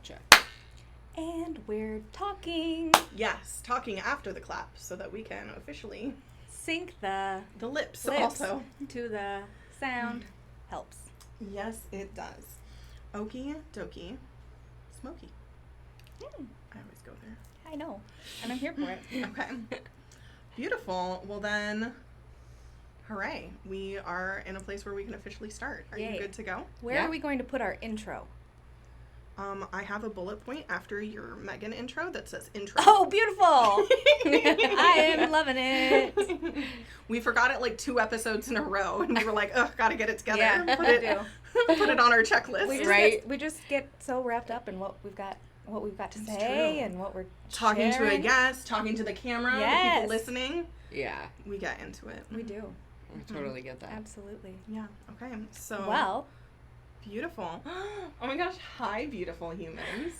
Check. And we're talking. Yes, talking after the clap so that we can officially Sync the lips lips also. to the sound helps. Yes, it does. Okie dokie. Smoky. I always go there. I know. And I'm here for it. Okay. Beautiful. Well then, hooray. We are in a place where we can officially start. Are Yay. you good to go? Where are we going to put our intro? I have a bullet point after your Megan intro that says intro. Oh, beautiful! I am loving it. We forgot it like 2 episodes in a row, and we were like, ugh, gotta get it together. Yeah, put we it, do. put it on our checklist. We just get so wrapped up in what we've got to say and what we're talking sharing. to a guest, talking to the camera, the Yes. people listening. Yeah. We get into it. We do. I totally get that. Absolutely. Yeah. Okay. So. Well. Beautiful. Oh my gosh. Hi, beautiful humans.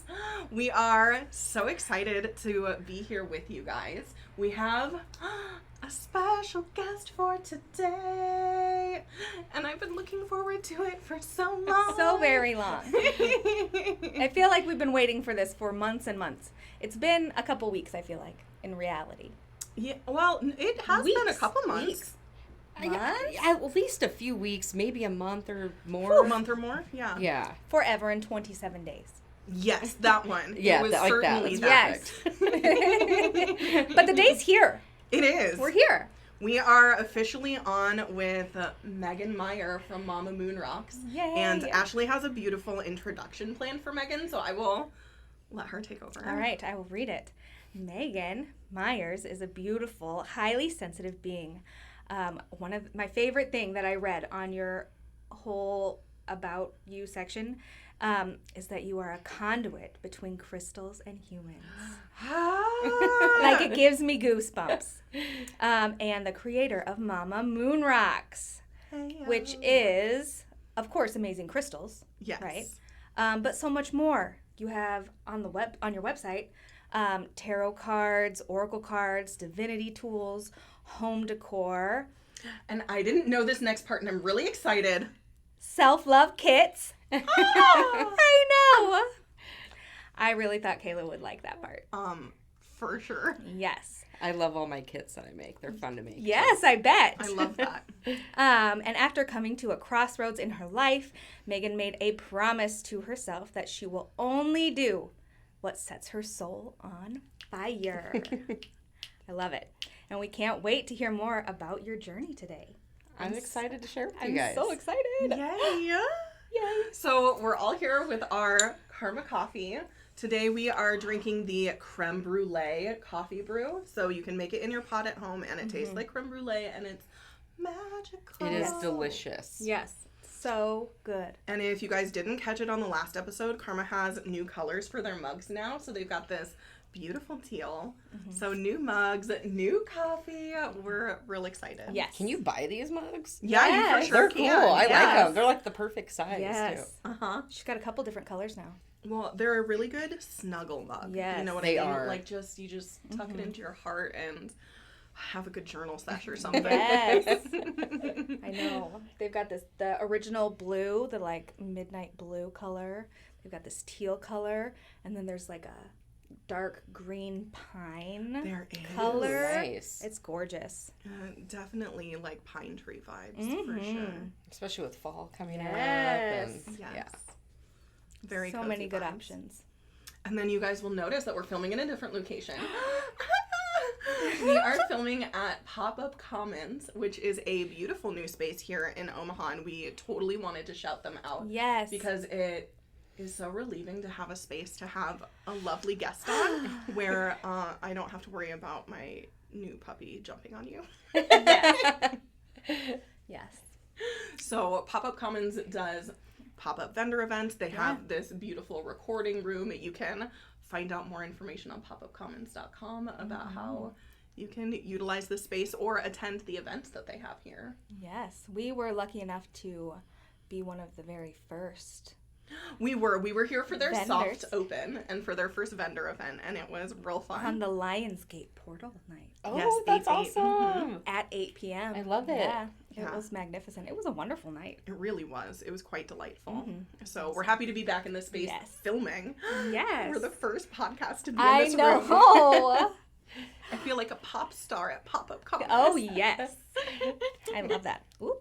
We are so excited to be here with you guys. We have a special guest for today. And I've been looking forward to it for so long. So very long. I feel like we've been waiting for this for months and months. It's been a couple weeks, I feel like, in reality. Yeah, well, it has been a couple months. Weeks. At least a few weeks, maybe a month or more. A month or more, yeah. Yeah. Forever in 27 days. Yes, that one. Yeah, it was like that. certainly That's Yes. But the day's here. It is. We're here. We are officially on with Megan Meyer from Mama Moon Rocks. Yay. And Ashley has a beautiful introduction planned for Megan, so I will let her take over. All right, I will read it. Megan Myers is a beautiful, highly sensitive being. One of my favorite thing that I read on your whole About You section is that you are a conduit between crystals and humans. Like, it gives me goosebumps. And the creator of Mama Moon Rocks, which is, of course, amazing crystals. Yes. Right? But so much more. You have on your website tarot cards, oracle cards, divinity tools, home decor. And I didn't know this next part, and I'm really excited. Self-love kits. Ah! I know. I really thought Kayla would like that part. For sure. Yes. I love all my kits that I make. They're fun to make. Yes, I bet. I love that. And after coming to a crossroads in her life, Megan made a promise to herself that she will only do what sets her soul on fire. I love it. And we can't wait to hear more about your journey today. I'm excited to share with I'm you guys. so excited. Yay. Yay. So we're all here with our Karma coffee. Today we are drinking the creme brulee coffee brew. So you can make it in your pot at home, and it tastes like creme brulee, and it's magical. It is delicious. Yes. So good. And if you guys didn't catch it on the last episode, Karma has new colors for their mugs now. So they've got this beautiful teal. So new mugs, new coffee. We're real excited. Yes. Can you buy these mugs? Yeah, you Yes. for sure They're can. cool. I like Yes. them. They're like the perfect size, Yes. too. Uh-huh. She's got a couple different colors now. Well, they're a really good snuggle mug. Yes. You know what They I mean? are. Like, you just tuck it into your heart and have a good journal sesh or something. Yes. I know. They've got the original blue, the like midnight blue color. They've got this teal color, and then there's like a dark green pine There is. color. Nice. It's gorgeous. Definitely like pine tree vibes for sure. Especially with fall coming Yes. up. And, Yes. Yeah. Very So cozy many good vibes. options. And then you guys will notice that we're filming in a different location. We are filming at Pop-Up Commons, which is a beautiful new space here in Omaha, and we totally wanted to shout them out. Yes. Because it is so relieving to have a space to have a lovely guest on where I don't have to worry about my new puppy jumping on you. Yes. So Pop-Up Commons does pop-up vendor events. They have this beautiful recording room. You can find out more information on popupcommons.com about how you can utilize the space or attend the events that they have here. Yes. We were lucky enough to be one of the very first. We were here for their Vendors. soft open and for their first vendor event, and it was real fun. On the Lionsgate portal night Oh, Yes, that's 8/8. awesome. at 8 p.m. I love it. Yeah. It was magnificent. It was a wonderful night. It really was. It was quite delightful. Mm-hmm. So we're happy to be back in this space filming. Yes. We're the first podcast to be in this room. know. I feel like a pop star at Pop-Up Comics. Oh, yes. I love that. Ooh.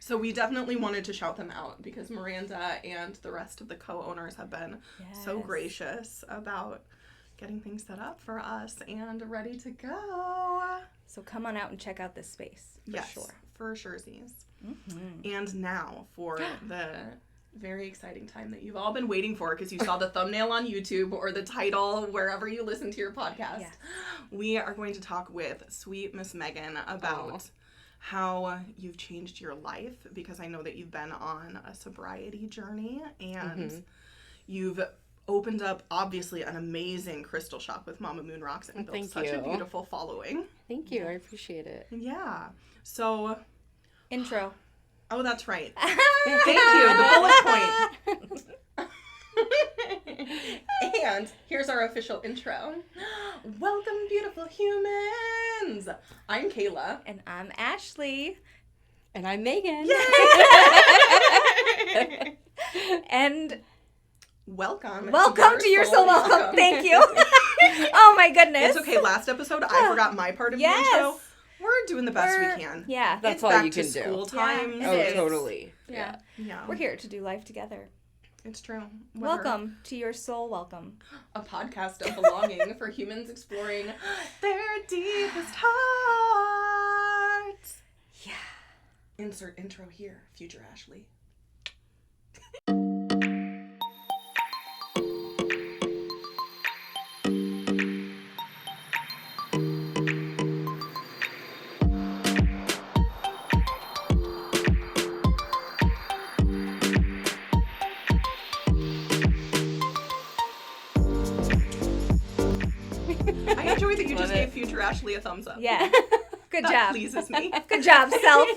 So we definitely wanted to shout them out because Miranda and the rest of the co-owners have been so gracious about getting things set up for us and ready to go. So come on out and check out this space. For surezies. Mm-hmm. And now for the very exciting time that you've all been waiting for because you saw the thumbnail on YouTube or the title wherever you listen to your podcast. Yes. We are going to talk with sweet Miss Megan about how you've changed your life, because I know that you've been on a sobriety journey and you've opened up, obviously, an amazing crystal shop with Mama Moon Rocks and built such a beautiful following. Thank you. I appreciate it. Yeah. So... Intro. Oh, that's right. Thank you. The bullet point. And here's our official intro. Welcome, beautiful humans. I'm Kayla. And I'm Ashley. And I'm Megan. Yay! And welcome to Your Soul Welcome. Thank you. Oh my goodness. It's okay. Last episode, I forgot my part of the intro. We're doing the best we can. Yeah. That's it's all back you can to do. School time. Yeah, oh, is. Totally. Yeah. We're here to do life together. It's true. Welcome to Your Soul Welcome. A podcast of belonging for humans exploring their deepest hearts. Yeah. Insert intro here, future Ashley. I enjoy that you just gave future Ashley a thumbs up. Yeah. Good That job. pleases me. Good job, self.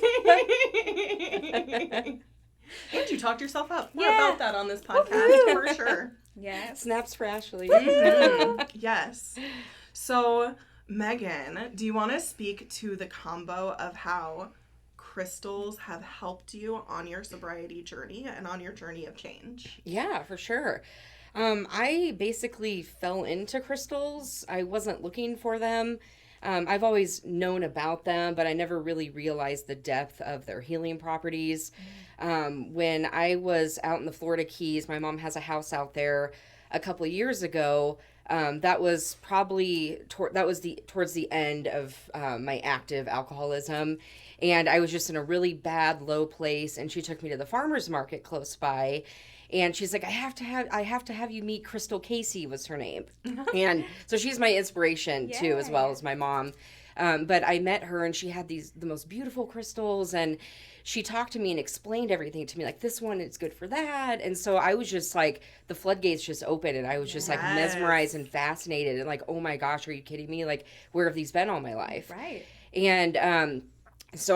And you talked yourself up. More Yeah. about that on this podcast, for sure. Yes. Snaps for Ashley. Yes. So, Megan, do you want to speak to the combo of how crystals have helped you on your sobriety journey and on your journey of change? Yeah, for sure. I basically fell into crystals. I wasn't looking for them. I've always known about them, but I never really realized the depth of their healing properties. When I was out in the Florida Keys, my mom has a house out there a couple of years ago. That was probably towards the end of my active alcoholism. And I was just in a really bad, low place. And she took me to the farmer's market close by. And she's like, I have to have you meet Crystal Casey was her name. And so she's my inspiration too, as well as my mom. But I met her and she had the most beautiful crystals, and she talked to me and explained everything to me, like, this one is good for that. And so I was just like, the floodgates just opened, and I was just like mesmerized and fascinated and like, oh my gosh, are you kidding me? Like, where have these been all my life? Right. And so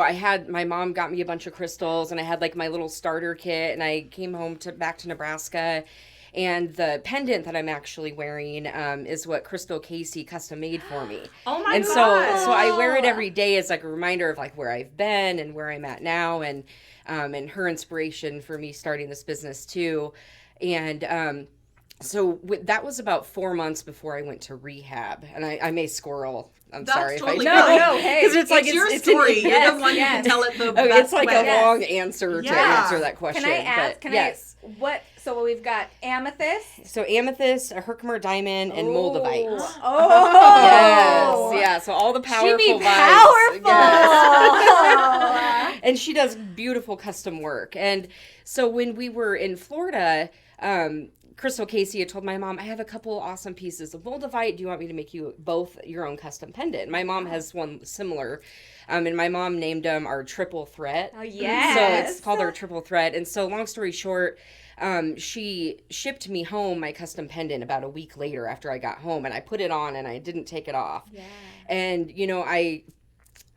my mom got me a bunch of crystals, and I had like my little starter kit, and I came home back to Nebraska, and the pendant that I'm actually wearing is what Crystal Casey custom made for me. Oh my God. And God. so I wear it every day as like a reminder of like where I've been and where I'm at now, and her inspiration for me starting this business too. And so that was about 4 months before I went to rehab, and I may squirrel. I'm That's sorry totally if I No, hey. because it's like your story. You're the one who can tell it the best it's like way. a long answer to answer that question. Can I ask? But yes. So we've got amethyst. So amethyst, a Herkimer diamond, and Moldavite. Oh. Yes, yeah. So all the powerful She be vibes. powerful. Yes. And she does beautiful custom work. And so when we were in Florida, Crystal Casey had told my mom, I have a couple awesome pieces of Moldavite. Do you want me to make you both your own custom pendant? My mom has one similar. And my mom named them our triple threat. Oh, yes. So it's called our triple threat. And so long story short, she shipped me home my custom pendant about a week later after I got home. And I put it on and I didn't take it off. Yeah. And, you know, I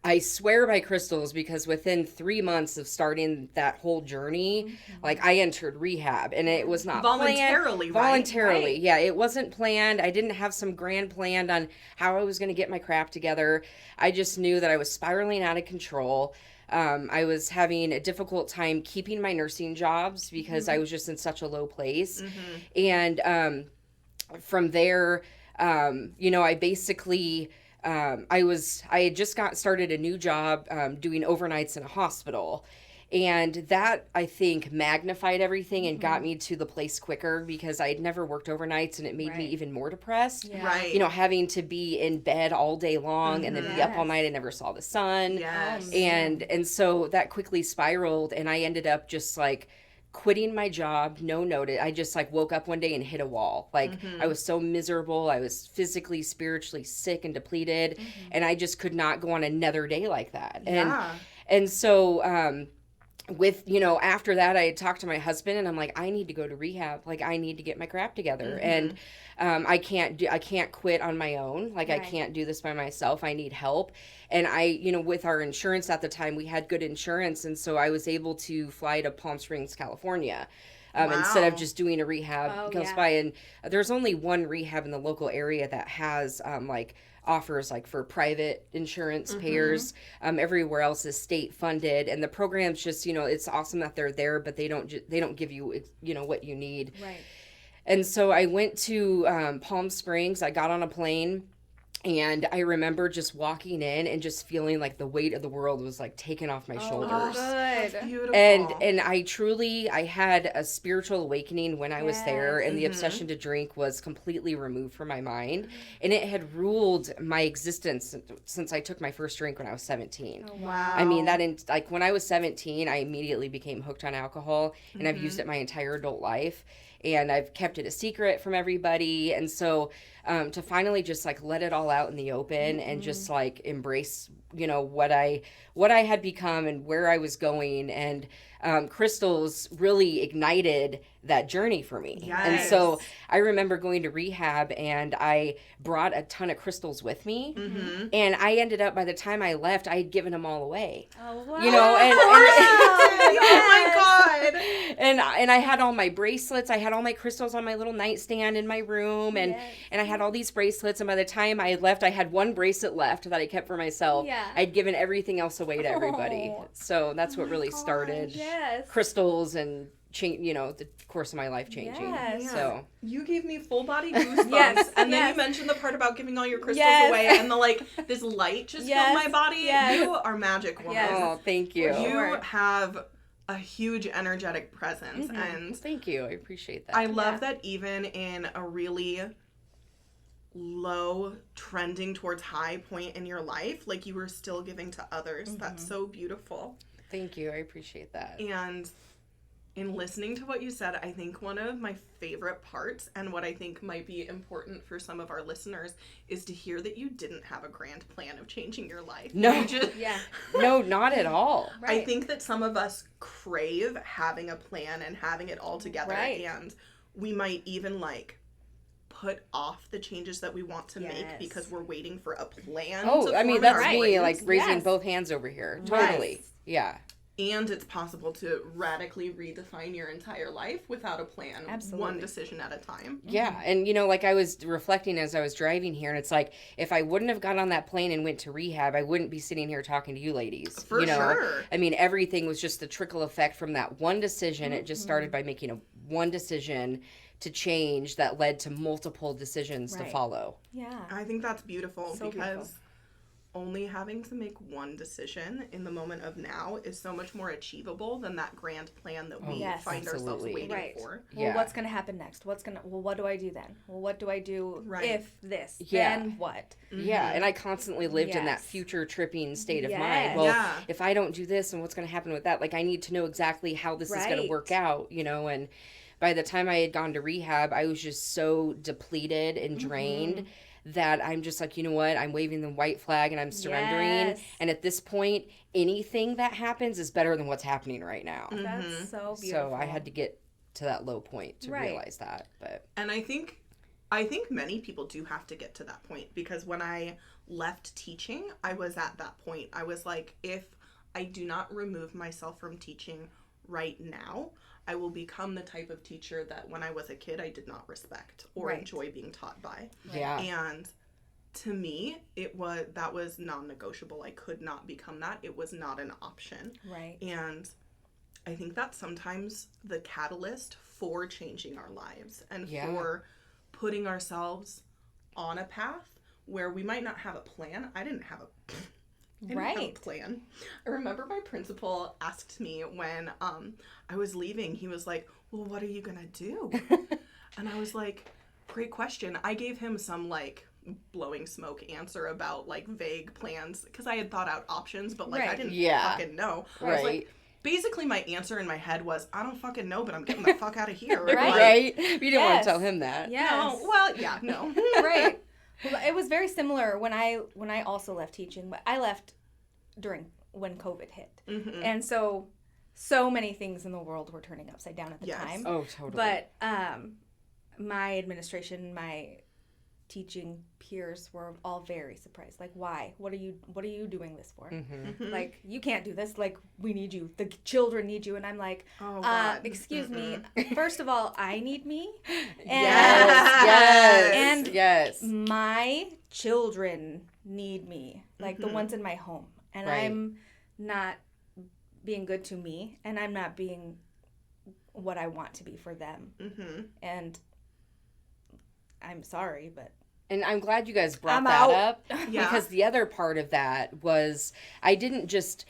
I swear by crystals because within 3 months of starting that whole journey, like I entered rehab and it was not Voluntarily, planned. right? Voluntarily, Right. yeah. It wasn't planned. I didn't have some grand plan on how I was going to get my crap together. I just knew that I was spiraling out of control. I was having a difficult time keeping my nursing jobs because I was just in such a low place. And from there, I basically I had just got started a new job doing overnights in a hospital. And that, I think, magnified everything and got me to the place quicker because I had never worked overnights and it made me Right. even more depressed. Yeah. Right. Having to be in bed all day long and then be up all Yes. night and never saw the sun. Yes. And so that quickly spiraled and I ended up just like quitting my job, no notice. I just like woke up one day and hit a wall. Like I was so miserable. I was physically, spiritually sick and depleted and I just could not go on another day like that. Yeah. And so after that I had talked to my husband and I'm like, I need to go to rehab. Like I need to get my crap together. And I can't quit on my own. Like I Right. can't do this by myself. I need help. And with our insurance at the time, we had good insurance. And so I was able to fly to Palm Springs, California. Instead of Wow. just doing a rehab close yeah. by. And there's only one rehab in the local area that has offers like for private insurance payers. Everywhere else is state funded, and the program's just it's awesome that they're there, but they don't give you what you need. Right. And so I went to Palm Springs. I got on a plane. And I remember just walking in and just feeling like the weight of the world was like taken off my shoulders. Good. That's beautiful. And I had a spiritual awakening when I was there, Yes. and the obsession to drink was completely removed from my mind, and it had ruled my existence since I took my first drink when I was 17. Oh, Wow. I mean, when I was 17, I immediately became hooked on alcohol, and I've used it my entire adult life. And I've kept it a secret from everybody. And so to finally just like let it all out in the open and just like embrace, what I had become and where I was going. And crystals really ignited that journey for me. And Yes. so I remember going to rehab and I brought a ton of crystals with me. And I ended up, by the time I left, I had given them all away. Oh, wow. Oh my God. And I had all my bracelets. I had all my crystals on my little nightstand in my room, and Yes. and I had all these bracelets. And by the time I had left, I had one bracelet left that I kept for myself. Yeah. I'd given everything else away to everybody. Oh. So that's what really started Yes. crystals and the course of my life changing. Yes. So You gave me full body goosebumps. Yes, And then yes. you mentioned the part about giving all your crystals Yes. away and this light just Yes, filled my body. yes. You are magic woman. Yes. oh, thank you. You Sure. have a huge energetic presence and Thank you. I appreciate that. I love Yeah. that even in a really low trending towards high point in your life, like you were still giving to others. That's so beautiful. Thank you. I appreciate that. And in listening to what you said, I think one of my favorite parts and what I think might be important for some of our listeners is to hear that you didn't have a grand plan of changing your life. No. You just, Yeah. No, not at all. Right. I think that some of us crave having a plan and having it all together. Right. And we might even put off the changes that we want to make Yes. because we're waiting for a plan. Oh, to I mean, form in that's our me, brains. like raising Yes. both hands over here. Right. Totally. Yeah. And it's possible to radically redefine your entire life without a plan, Absolutely. one decision at a time. Yeah, and I was reflecting as I was driving here, and it's like if I wouldn't have got on that plane and went to rehab, I wouldn't be sitting here talking to you ladies. For sure. I mean, everything was just the trickle effect from that one decision. It just started by making one decision to change that led to multiple decisions to Right. follow. Yeah. I think that's beautiful So because beautiful. only having to make one decision in the moment of now is so much more achievable than that grand plan that we Yes. find ourselves Absolutely. waiting Right. for. Well, Yeah. what's going to happen next? What do I do then? Well, what do I do Right. if this? Yeah. Then what? Yeah, and I constantly lived in that Yes. future tripping state of Yes. mind. Well, Yeah. if I don't do this, and what's going to happen with that? Like, I need to know exactly how this is going to Right. work out, and by the time I had gone to rehab, I was just so depleted and drained that I'm just like, you know what? I'm waving the white flag and I'm surrendering. Yes. And at this point, anything that happens is better than what's happening right now. That's so beautiful. So I had to get to that low point to Right. realize that. But And I think I think many people do have to get to that point, because when I left teaching, I was at that point. I was like, if I do not remove myself from teaching right now, I will become the type of teacher that when I was a kid, I did not respect or enjoy being taught by. Yeah. And to me, that was non-negotiable. I could not become that. It was not an option. Right. And I think that's sometimes the catalyst for changing our lives and for putting ourselves on a path where we might not have a plan. I didn't have a plan. I remember my principal asked me when I was leaving, he was like, well, what are you going to do? And I was like, great question. I gave him some like blowing smoke answer about like vague plans, because I had thought out options, but like I didn't fucking know. I was like, basically my answer in my head was, I don't fucking know, but I'm getting the fuck out of here. Right? You didn't want to tell him that. Yes. No. Well, yeah, no. Right. Well, it was very similar when I also left teaching, but I left when COVID hit. Mm-hmm. And so many things in the world were turning upside down at the time. Oh, totally. But my administration, my teaching peers were all very surprised. Like, why? What are you doing this for? Mm-hmm. Like, you can't do this. Like, we need you. The children need you. And I'm like, excuse me. First of all, I need me. And, yes. My children need me. Like, the ones in my home. And I'm not being good to me. And I'm not being what I want to be for them. Mm-hmm. And I'm sorry, but... And I'm glad you guys brought I'm that out. up, because the other part of that was I didn't just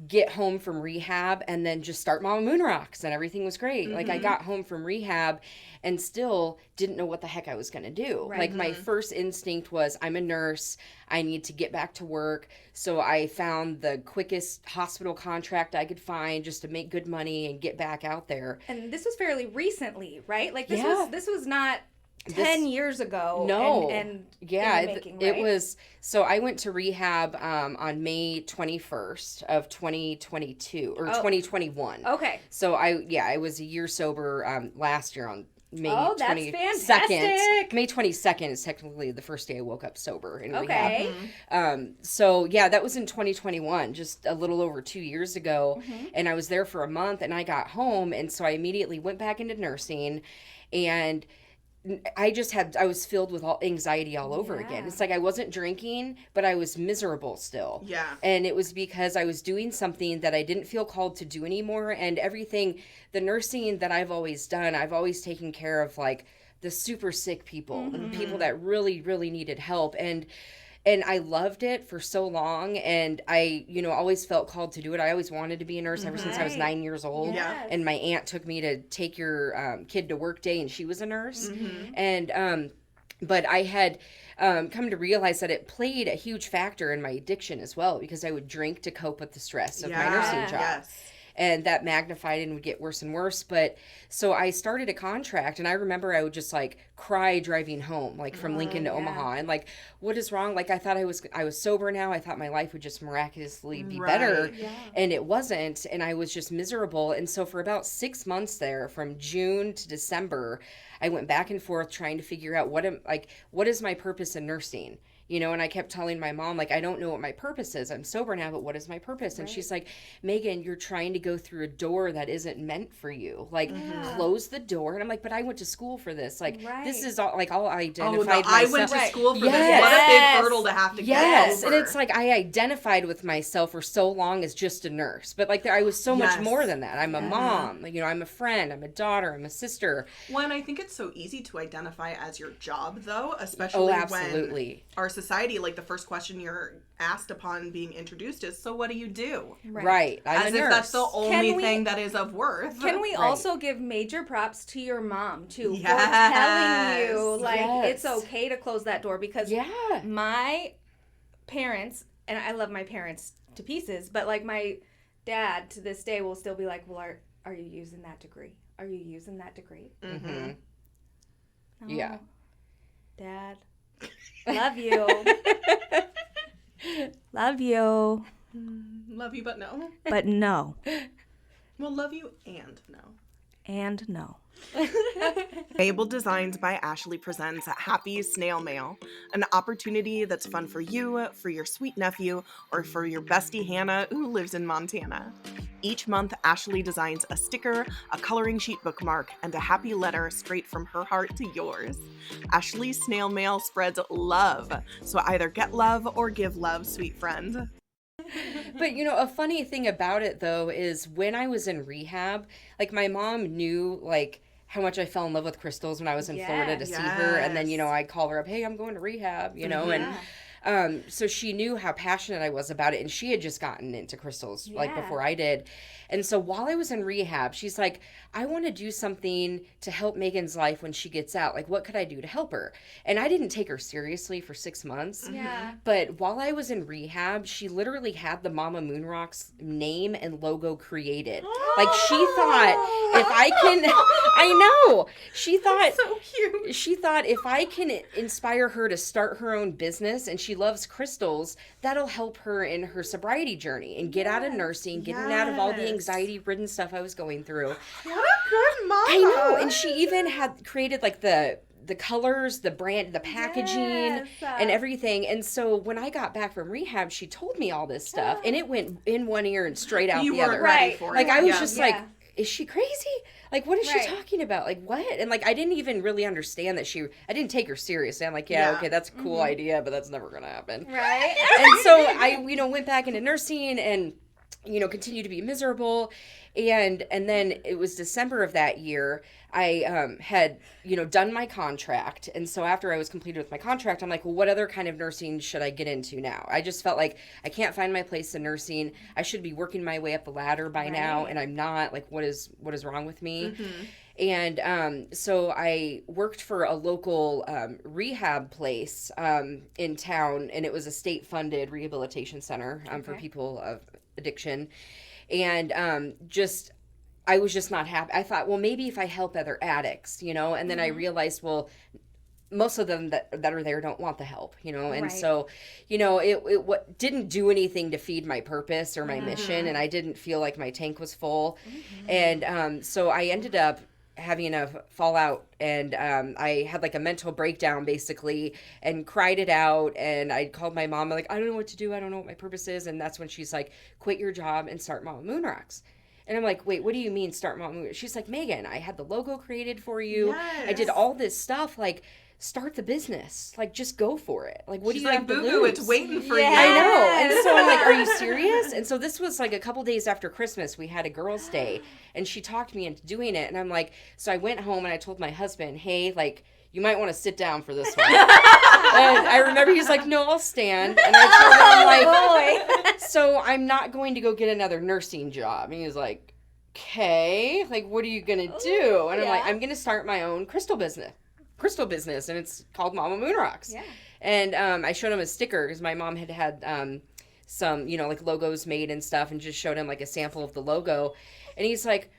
get home from rehab and then just start Mama Moon Rocks and everything was great. Like, I got home from rehab and still didn't know what the heck I was going to do. Right. Like, my first instinct was, I'm a nurse. I need to get back to work. So I found the quickest hospital contract I could find just to make good money and get back out there. And this was fairly recently, right? Like, this was not 10 years ago. No. And yeah, in the making, right? it was. So I went to rehab on May 21st of 2022 or 2021. Okay. So I was a year sober last year on May 22nd. That's fantastic. May 22nd is technically the first day I woke up sober in rehab. Okay. So yeah, that was in 2021, just a little over 2 years ago. And I was there for a month and I got home. And so I immediately went back into nursing, and I was filled with anxiety all over again. It's like I wasn't drinking, but I was miserable still. Yeah. And it was because I was doing something that I didn't feel called to do anymore. And everything, the nursing that I've always done, I've always taken care of like the super sick people, and people that really, really needed help. And I loved it for so long, and I, always felt called to do it. I always wanted to be a nurse ever since I was 9 years old. Yes. And my aunt took me to take your kid to work day, and she was a nurse. And but I had come to realize that it played a huge factor in my addiction as well, because I would drink to cope with the stress of my nursing job. Yes. And that magnified and would get worse and worse. But so I started a contract, and I remember I would just like cry driving home, like from Lincoln to Omaha, and like, what is wrong? Like, I thought I was sober now. I thought my life would just miraculously be better. And it wasn't. And I was just miserable. And so for about 6 months there, from June to December, I went back and forth trying to figure out what is my purpose in nursing? And I kept telling my mom, like, I don't know what my purpose is. I'm sober now, but what is my purpose? And she's like, Megan, you're trying to go through a door that isn't meant for you. Like, close the door. And I'm like, but I went to school for this. Like, this is all, like, all identified myself. I went to school for this. What a big hurdle to have to get over. And it's like, I identified with myself for so long as just a nurse. But, like, I was so much more than that. I'm a mom. I'm a friend. I'm a daughter. I'm a sister. Well, and I think it's so easy to identify as your job, though, especially when our society, like, the first question you're asked upon being introduced is, so what do you do? Right. I'm as a if nurse. that's the only thing that is of worth. Can we also give major props to your mom, too, for telling you, like, it's okay to close that door? Because my parents, and I love my parents to pieces, but, like, my dad to this day will still be like, well, are you using that degree? Are you using that degree? Mm-hmm. No. Yeah. Dad, love you. Love you. Love you, but no. But no. Well, love you and no. and no. Mabel Designs by Ashley presents Happy Snail Mail, an opportunity that's fun for you, for your sweet nephew, or for your bestie Hannah who lives in Montana. Each month, Ashley designs a sticker, a coloring sheet bookmark, and a happy letter straight from her heart to yours. Ashley's snail mail spreads love, so either get love or give love, sweet friend. But, you know, a funny thing about it, though, is when I was in rehab, like, my mom knew, like, how much I fell in love with crystals when I was in Florida to see her. And then, you know, I'd call her up, hey, I'm going to rehab, you know, and so she knew how passionate I was about it. And she had just gotten into crystals, like, before I did. And so while I was in rehab, she's like, I want to do something to help Megan's life when she gets out. Like, what could I do to help her? And I didn't take her seriously for 6 months. Yeah. But while I was in rehab, she literally had the Mama Moon Rocks name and logo created. Like, she thought, if I can, I know. She thought, So cute. she thought if I can inspire her to start her own business, and she loves crystals, that'll help her in her sobriety journey and get out of nursing, getting out of all the anxiety-ridden stuff I was going through. What a good mom. I know, and she even had created like the colors, the brand, the packaging, and everything. And so when I got back from rehab, she told me all this stuff, and it went in one ear and straight out the other. You were ready for it. Like, I was just like, is she crazy? Like, what is she talking about? Like, what? And, like, I didn't even really understand that I didn't take her seriously. I'm like, okay, that's a cool idea, but that's never going to happen. Right. And so I, you know, went back into nursing and, you know, continued to be miserable. And then it was December of that year, I had, you know, done my contract. And so after I was completed with my contract, I'm like, well, what other kind of nursing should I get into now? I just felt like I can't find my place in nursing. I should be working my way up the ladder by now, and I'm not. Like, what is wrong with me? And so I worked for a local rehab place in town, and it was a state-funded rehabilitation center for people of addiction. And I was just not happy. I thought, well, maybe if I help other addicts, you know, and then I realized, well, most of them that are there don't want the help, you know, and so, you know, it didn't do anything to feed my purpose or my mission, and I didn't feel like my tank was full, and so I ended up having a fallout, and I had like a mental breakdown basically, and cried it out, and I called my mom, like, I don't know what to do, I don't know what my purpose is, and that's when she's like, quit your job and start Mama Moon Rocks. And I'm like, wait, what do you mean start Mama Moon Rocks? She's like, Megan, I had the logo created for you, I did all this stuff, like, start the business, like, just go for it. Like, what do you have to lose? It's waiting for you. I know. And so I'm like, are you serious? And so this was like a couple days after Christmas, we had a girls' day, and she talked me into doing it. And I'm like, so I went home and I told my husband, hey, like, you might want to sit down for this one. And I remember he's like, no, I'll stand. And I told him, like, so I'm not going to go get another nursing job. And he was like, okay, like, what are you going to do? And I'm like, I'm going to start my own crystal business, and it's called Mama Moon Rocks. Yeah. And I showed him a sticker because my mom had some, you know, like, logos made and stuff, and just showed him like a sample of the logo. And he's like,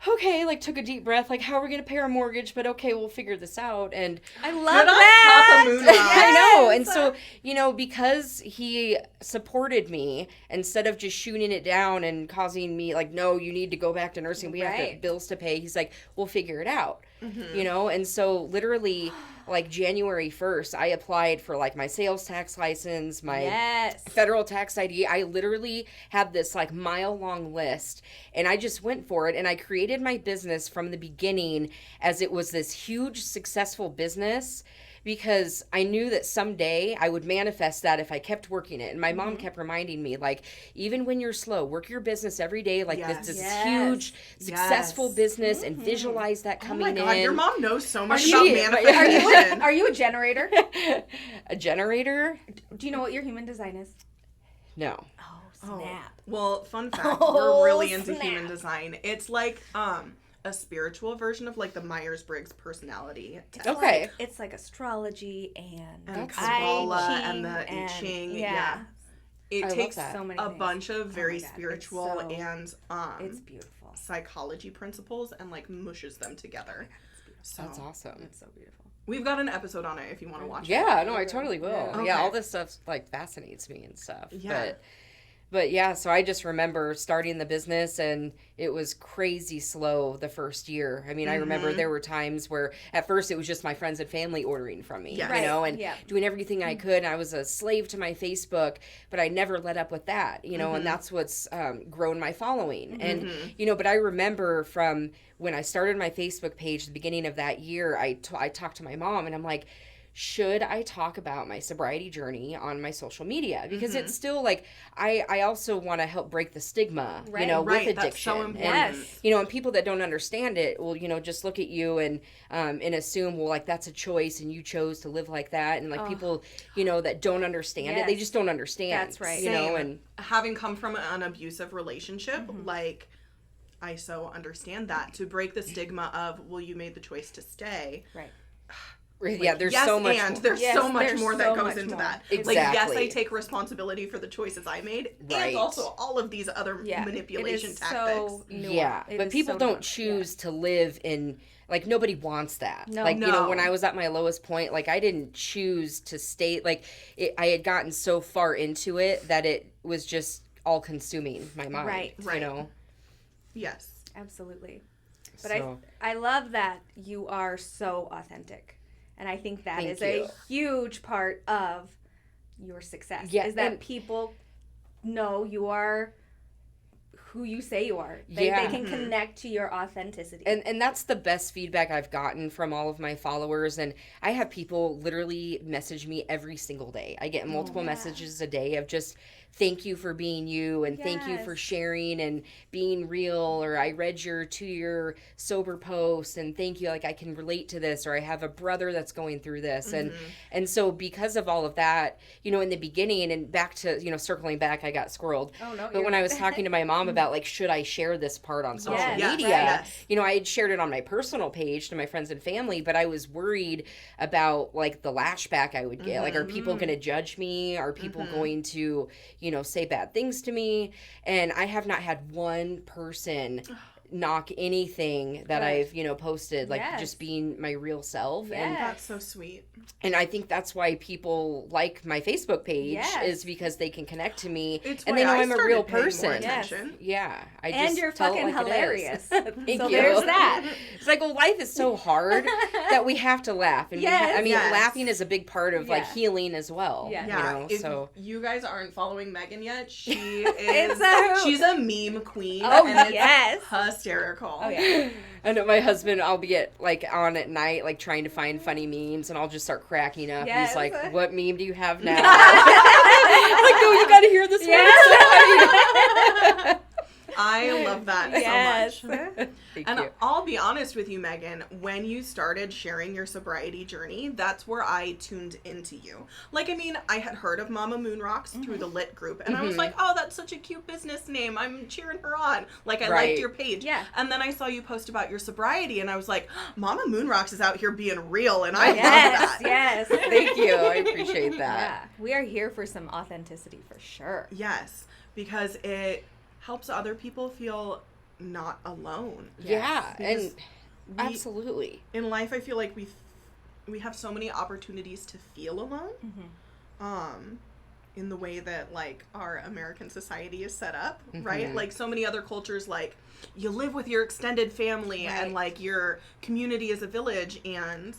okay, like, took a deep breath, like, how are we going to pay our mortgage? But okay, we'll figure this out. And I love that. Papa Moon Rocks. I know. And so, you know, because he supported me, instead of just shooting it down and causing me, like, no, you need to go back to nursing, we have bills to pay, he's like, we'll figure it out. You know, and so literally, like, January 1st, I applied for, like, my sales tax license, my federal tax ID. I literally had this, like, mile-long list, and I just went for it, and I created my business from the beginning as it was this huge, successful business, because I knew that someday I would manifest that if I kept working it. And my mom kept reminding me, like, even when you're slow, work your business every day. Like, this is huge, successful business, and visualize that coming in. Oh my God, your mom knows so much about manifestation. Are you a generator? A generator? Do you know what your human design is? No. Oh, snap. Well, fun fact, we're really into human design. It's like, a spiritual version of, like, the Myers-Briggs personality test. Okay. It's like astrology and Kabbalah and the I Ching. Yeah. It takes so many a things. bunch of very spiritual it's and it's beautiful psychology principles and, like, mushes them together. So that's awesome. It's so beautiful. We've got an episode on it if you want to watch it. Yeah, no, I totally will. Okay. Yeah, all this stuff, like, fascinates me and stuff. Yeah. But yeah, so I just remember starting the business and it was crazy slow the first year. I mean, I remember there were times where at first it was just my friends and family ordering from me, Yeah. you Right, know, and yeah. doing everything I could. I was a slave to my Facebook, but I never let up with that, you know, and that's what's grown my following. And, you know, but I remember from when I started my Facebook page, the beginning of that year, I talked to my mom and I'm like, should I talk about my sobriety journey on my social media? Because it's still like, I also want to help break the stigma, you Right. know, Right, with that's addiction. so important. Yes. You know, and people that don't understand it will, you know, just look at you and assume, well, like that's a choice and you chose to live like that. And like people, you know, that don't understand it, they Yes. just don't understand. That's right. You know, Same. and having come from an abusive relationship, like, I so understand that. To break the stigma of, well, you made the choice to stay. Right. yeah, there's Yes, so much. and more. there's Yes, so much there's more that so goes much into more. that. Exactly. Like, yes, I take responsibility for the choices I made, Right. and also all of these other Yeah. manipulation it is tactics. So nuanced. Yeah, It but is people so don't nuanced. choose to live in, like, nobody wants that. No. Like, you know, No. when I was at my lowest point, like, I didn't choose to stay, like, I had gotten so far into it that it was just all consuming my mind. Right. You Right. know? Yes. Absolutely. But So- I love that you are so authentic. And I think that Thank is you. a huge part of your success. Yeah, Is that and- people know you are who you say you are. They Yeah. can connect to your authenticity. And that's the best feedback I've gotten from all of my followers. And I have people literally message me every single day. I get multiple messages a day of just thank you for being you and thank you for Yes. sharing and being real, or I read your 2-year sober post and thank you, like I can relate to this, or I have a brother that's going through this. And so because of all of that, you know, in the beginning and back to, you know, circling back, I got squirreled. Oh, no, But you're when I good. was talking to my mom about like, should I share this part on social Yes, yes, media? yes. You know, I had shared it on my personal page to my friends and family, but I was worried about like the lashback I would get. Like, are people going to judge me? Are people going to, you know, say bad things to me? And I have not had one person knock anything that Good. I've, you know, posted, like Yes. just being my real self. Yes. That's so sweet. And I think that's why people like my Facebook page Yes. is because they can connect to me It's and why they know I I'm a started real paying more person. attention. Yeah, I And just you're tell it fucking like it is. hilarious. Thank So you. there's that. It's like, well, life is so hard that we have to laugh, and Yes. I mean, Yes. laughing is a big part of like Yeah. healing as well. Yeah. Yeah, you know, if so you guys aren't following Megan yet, she It's is a hoot. she's a meme queen. Oh, and it's yes. hysterical. Oh, yeah. I know my husband. I'll be on at night, like trying to find funny memes, and I'll just start cracking up. Yes. He's like, "What meme do you have now?" I'm like, "No, you got to hear this one." It's so funny." I love that Yes. so much. Thank And you. I'll be honest with you, Megan, when you started sharing your sobriety journey, that's where I tuned into you. Like, I mean, I had heard of Mama Moon Rocks through the Lit group, and I was like, oh, that's such a cute business name. I'm cheering her on. Like, I Right. liked your page. Yeah. And then I saw you post about your sobriety, and I was like, Mama Moon Rocks is out here being real, and I Yes, love that. yes. Thank you. I appreciate that. Yeah, we are here for some authenticity for sure. Yes, because it helps other people feel not alone. Yeah, and Because absolutely. in life, I feel like we have so many opportunities to feel alone. In the way that like our American society is set up, right? Like so many other cultures, like you live with your extended family Right. and like your community is a village. And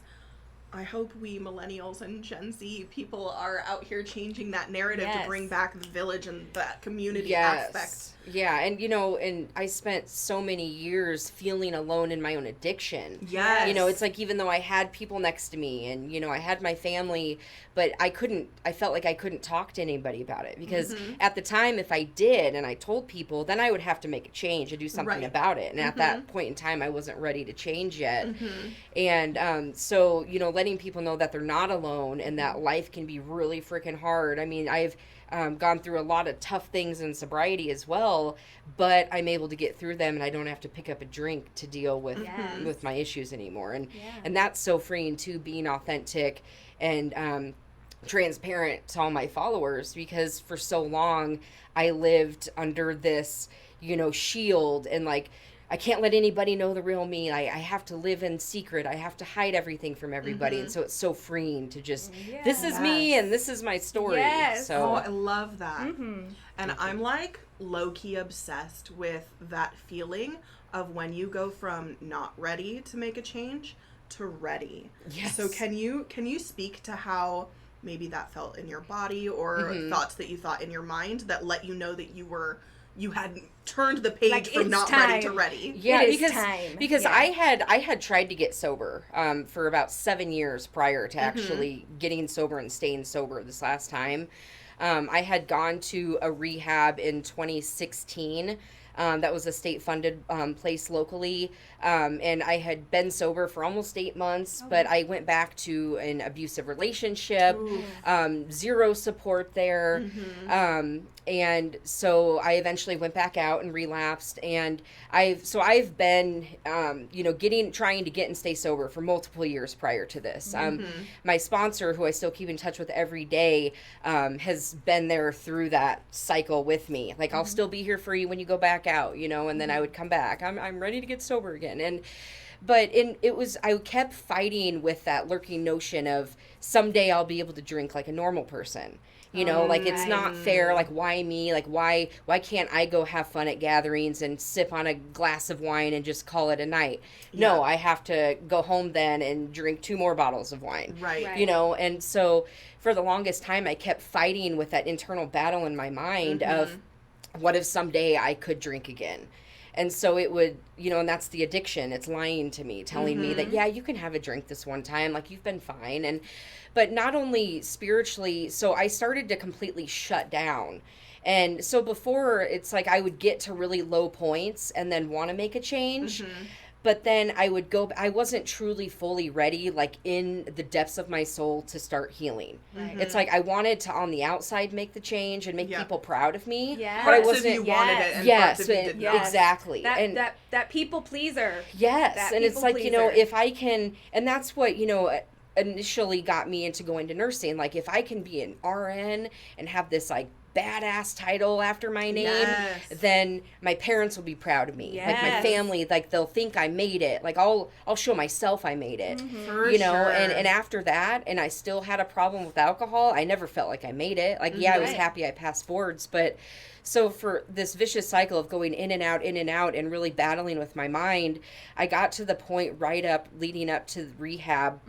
I hope we millennials and Gen Z people are out here changing that narrative Yes. to bring back the village and that community Yes. aspect. Yeah, and you know, and I spent so many years feeling alone in my own addiction. Yes. You know, it's like even though I had people next to me and, you know, I had my family, but I felt like I couldn't talk to anybody about it because at the time, if I did and I told people, then I would have to make a change and do something Right. about it. And at that point in time, I wasn't ready to change yet. And so, you know, letting people know that they're not alone and that life can be really freaking hard. I mean, I've gone through a lot of tough things in sobriety as well, but I'm able to get through them and I don't have to pick up a drink to deal with Yes. with my issues anymore. And Yeah. and that's so freeing too, being authentic and transparent to all my followers, because for so long I lived under this, you know, shield and like I can't let anybody know the real me. I have to live in secret. I have to hide everything from everybody. And so it's so freeing to just, this is me and this is my story. Yes. So Oh, I love that. And I'm like low-key obsessed with that feeling of when you go from not ready to make a change to ready. Yes. So can you speak to how maybe that felt in your body or thoughts that you thought in your mind that let you know that you had turned the page Like, from it's not time. ready to ready. yeah, It is because time. because Yeah. I had tried to get sober for about 7 years prior to actually getting sober and staying sober this last time. I had gone to a rehab in 2016. That was a state-funded place locally, and I had been sober for almost 8 months, but I went back to an abusive relationship, zero support there, and so I eventually went back out and relapsed, and I've been, trying to get and stay sober for multiple years prior to this. My sponsor, who I still keep in touch with every day, has been there through that cycle with me. Like, I'll still be here for you when you go back out, and then I would come back. I'm ready to get sober again. I kept fighting with that lurking notion of someday I'll be able to drink like a normal person. Like, it's not fair. Like, why me? Like, why can't I go have fun at gatherings and sip on a glass of wine and just call it a night? Yeah. No, I have to go home then and drink 2 more bottles of wine. Right. And so for the longest time, I kept fighting with that internal battle in my mind of, what if someday I could drink again? And so it would, and that's the addiction. It's lying to me, telling me that, yeah, you can have a drink this one time, like, you've been fine. But not only spiritually, so I started to completely shut down. And so before, it's like I would get to really low points and then want to make a change. But then I wasn't truly fully ready, like, in the depths of my soul to start healing. It's like I wanted to, on the outside, make the change and make people proud of me. Yes. But I Parts of wasn't. you wanted it and Yes, parts of you did not. exactly. That people pleaser. Yes, That and it's people like, pleaser. if I can, and that's what, initially got me into going to nursing. Like, if I can be an RN and have this, like, badass title after my name, Yes. then my parents will be proud of me. Like, my Yes. family, like, they'll think I made it. Like, I'll show myself I made it. For Sure. sure. And after that, and I still had a problem with alcohol, I never felt like I made it. Like, yeah, I was Right. happy I passed boards, but so for this vicious cycle of going in and out, and really battling with my mind, I got to the point leading up to rehab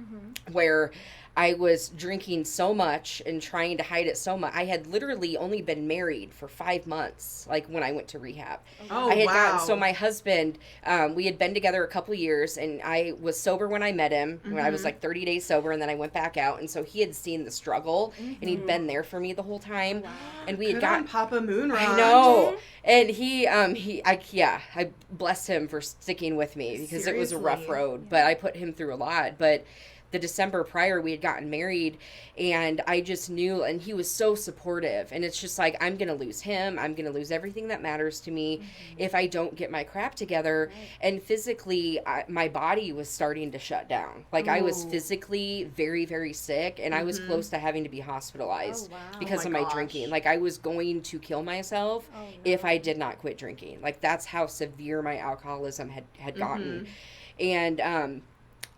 where I was drinking so much and trying to hide it so much. I had literally only been married for 5 months, like, when I went to rehab. Oh, I had wow. so my husband, we had been together a couple years, and I was sober when I met him, when I was like 30 days sober, and then I went back out, and so he had seen the struggle, and he'd been there for me the whole time, and we had Good on Papa Moonrock. I know. And I bless him for sticking with me, because it was a rough Seriously. road, but I put him through a lot. But the December prior, we had gotten married, and I just knew, and he was so supportive, and it's just like, I'm going to lose him. I'm going to lose everything that matters to me if I don't get my crap together. And physically, my body was starting to shut down. Like, I was physically very, very sick, and I was close to having to be hospitalized because Oh of my my gosh. drinking. Like, I was going to kill myself if I did not quit drinking. Like, that's how severe my alcoholism had gotten. And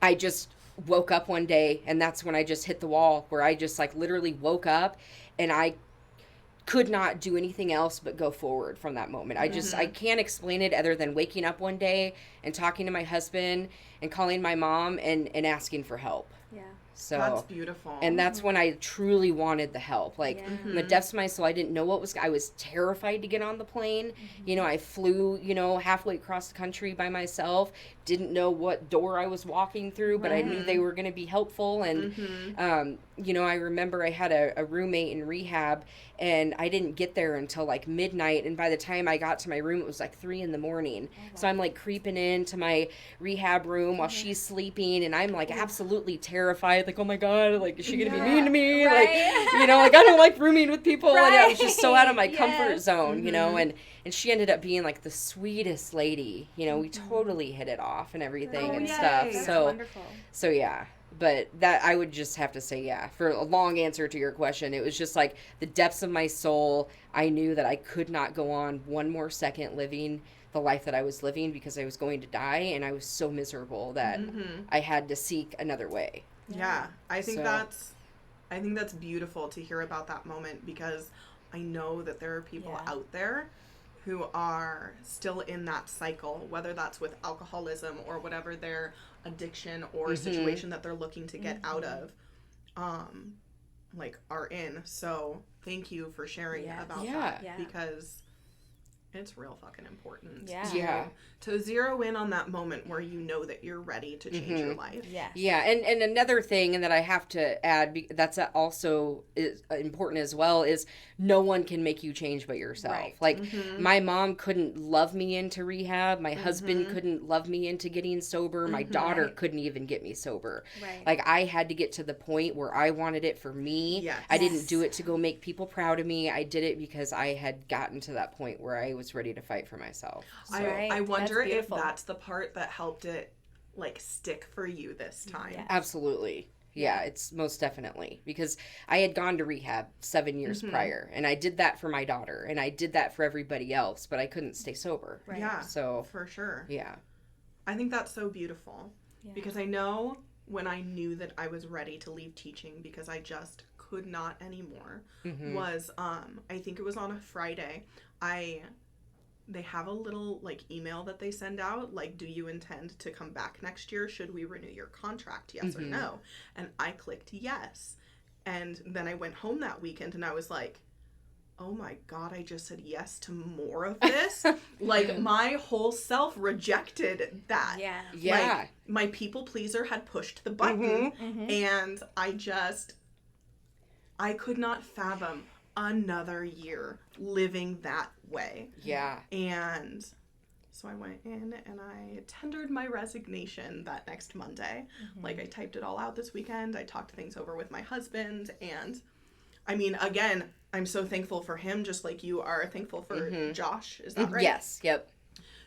I just woke up one day, and that's when I just hit the wall, where I just, like, literally woke up, and I could not do anything else but go forward from that moment. I can't explain it other than waking up one day and talking to my husband and calling my mom and asking for help. Yeah. So That's beautiful. and that's when I truly wanted the help. Like, in the depths of my soul, I didn't know I was terrified to get on the plane. I flew, halfway across the country by myself, didn't know what door I was walking through, but I knew they were going to be helpful. And, I remember I had a roommate in rehab, and I didn't get there until like midnight. And by the time I got to my room, it was like 3 a.m. So I'm like creeping into my rehab room while she's sleeping, and I'm like absolutely terrified. Like, oh my God, like, is she going to be mean to me? Right. Like, I don't like rooming with people. And I was just so out of my Right. comfort Yes. zone, and she ended up being like the sweetest lady. We totally hit it off and everything and yay. stuff. That's So, Wonderful. so yeah. But that, I would just have to say, yeah, for a long answer to your question, it was just like the depths of my soul. I knew that I could not go on one more second living the life that I was living because I was going to die, and I was so miserable that I had to seek another way. Yeah, I think So- that's beautiful to hear about that moment, because I know that there are people out there who are still in that cycle, whether that's with alcoholism or whatever their addiction or situation that they're looking to get out of, like, are in. So thank you for sharing about that, because it's real fucking important to zero in on that moment where you know that you're ready to change your life. Yeah, and another thing that I have to add that's also is important as well is no one can make you change but yourself. Right. Like, my mom couldn't love me into rehab. My husband couldn't love me into getting sober. My daughter couldn't even get me sober. Right. Like, I had to get to the point where I wanted it for me. Yes. I didn't do it to go make people proud of me. I did it because I had gotten to that point where I was ready to fight for myself. So. I wonder That's if beautiful. that's the part that helped it, like, stick for you this time. Yeah. Absolutely. Yeah, it's most definitely, because I had gone to rehab 7 years prior, and I did that for my daughter, and I did that for everybody else, but I couldn't stay sober. Right. Yeah, So, for sure. yeah. I think that's so beautiful, because I know when I knew that I was ready to leave teaching because I just could not anymore was, I think it was on a Friday, they have a little, like, email that they send out, like, do you intend to come back next year? Should we renew your contract? Yes or no? And I clicked yes. And then I went home that weekend and I was like, oh my God, I just said yes to more of this. Like, my whole self rejected that. Yeah. Yeah. Like, my people pleaser had pushed the button, and I could not fathom another year living that way. Yeah. And so I went in and I tendered my resignation that next Monday. Like, I typed it all out this weekend. I talked things over with my husband, and I mean, again, I'm so thankful for him, just like you are thankful for Josh. Is that right? Yes. Yep.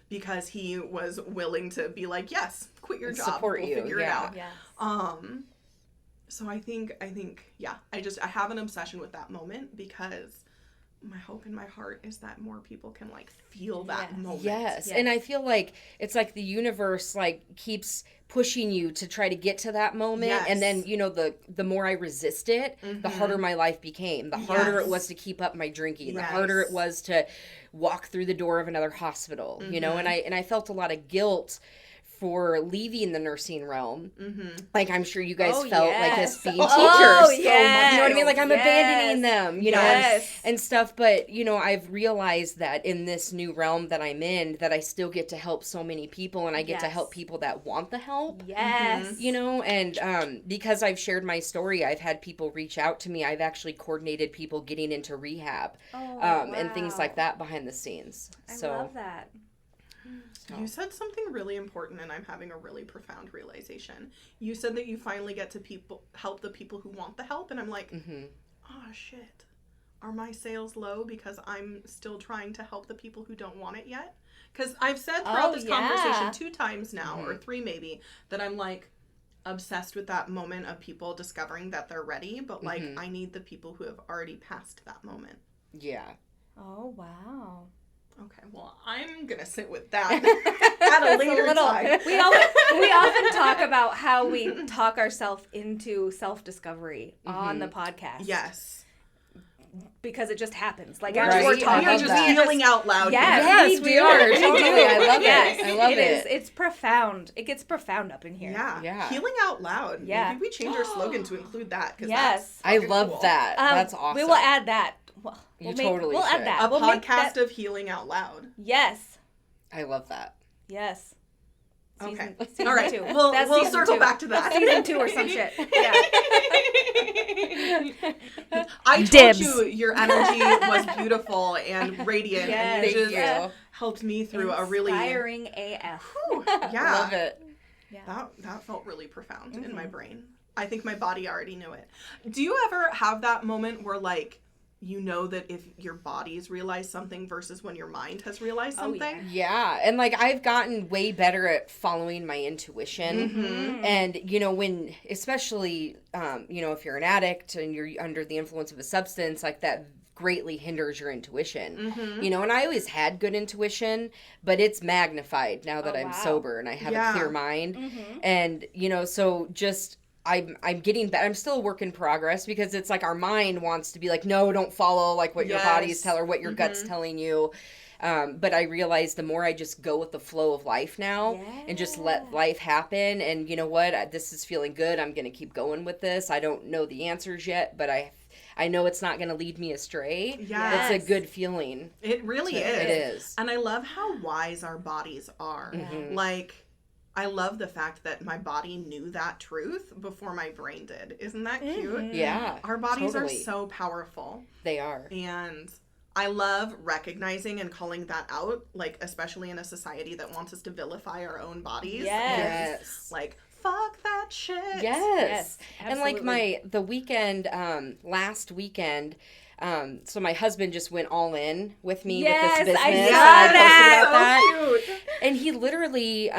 Because he was willing to be like, yes, quit your And job. support we'll you. figure it Yeah. out. Yes. So I think, yeah, I have an obsession with that moment, because my hope in my heart is that more people can, like, feel that moment. Yes. And I feel like it's like the universe, like, keeps pushing you to try to get to that moment. Yes. And then, you know, the more I resist it, the harder my life became. The harder it was to keep up my drinking. The harder it was to walk through the door of another hospital, you know, and I felt a lot of guilt for leaving the nursing realm. Like, I'm sure you guys felt like as being teachers. Yes. You know what I mean? Like, I'm abandoning them, you know, Yes. and stuff. But, you know, I've realized that in this new realm that I'm in, that I still get to help so many people, and I get to help people that want the help. Yes. You know, and because I've shared my story, I've had people reach out to me. I've actually coordinated people getting into rehab, and things like that behind the scenes. I So love that. You said something really important, and I'm having a really profound realization. You said that you finally get to help the people who want the help, and I'm like, oh shit, are my sales low because I'm still trying to help the people who don't want it yet? Because I've said throughout this conversation 2 times now, or 3 maybe, that I'm, like, obsessed with that moment of people discovering that they're ready, but, like, I need the people who have already passed that moment. yeah. Oh, wow. Okay, well, I'm gonna sit with that at a later time. We often talk about how we talk ourselves into self-discovery on the podcast. Yes. Because it just happens. Like, Right. as we're I talking, love We're just that. feeling out loud. Yes, Yes, we we do. are. We Totally. do. I love Yes, it. I love it. It's profound. It gets profound up in here. Yeah. Yeah. Healing out loud. Yeah. Maybe we change our slogan to include that. 'Cause Yes. that's I fucking love cool. that. That's awesome. We will add that. You totally We'll add should. that. A We'll make podcast that. of healing out loud. Yes. I love that. Yes. Okay. Season All right. 2. We'll That's we'll season circle 2. back to that. Season 2 or some shit. Yeah. I told Dibs. you your energy was beautiful and radiant, and you Thank just you. helped me through a really Inspiring AF. yeah. Love it. Yeah. That felt really profound in my brain. I think my body already knew it. Do you ever have that moment where, like, you know that if your body's realized something versus when your mind has realized something? Yeah, and like I've gotten way better at following my intuition, and you know, when especially you know, if you're an addict and you're under the influence of a substance, like that greatly hinders your intuition. Mm-hmm. You know, and I always had good intuition, but it's magnified now that Oh, I'm wow. sober and I have Yeah. a clear mind. Mm-hmm. And, you know, so just I'm getting better. I'm still a work in progress because it's like our mind wants to be like, no, don't follow like what your body's telling or what your gut's telling you. But I realize the more I just go with the flow of life now and just let life happen. And you know what? This is feeling good. I'm going to keep going with this. I don't know the answers yet, but I know it's not going to lead me astray. Yes. It's a good feeling. It really is. It is. And I love how wise our bodies are. Mhm. Like, I love the fact that my body knew that truth before my brain did. Isn't that cute? Yeah. Our bodies totally. are so powerful. They are. And I love recognizing and calling that out, like, especially in a society that wants us to vilify our own bodies. Yes. Like, fuck that shit. Yes. Yes, And like absolutely. the weekend, last weekend, so my husband just went all in with me with Yes, this business. I saw and that. posted about that. So cute. And he literally,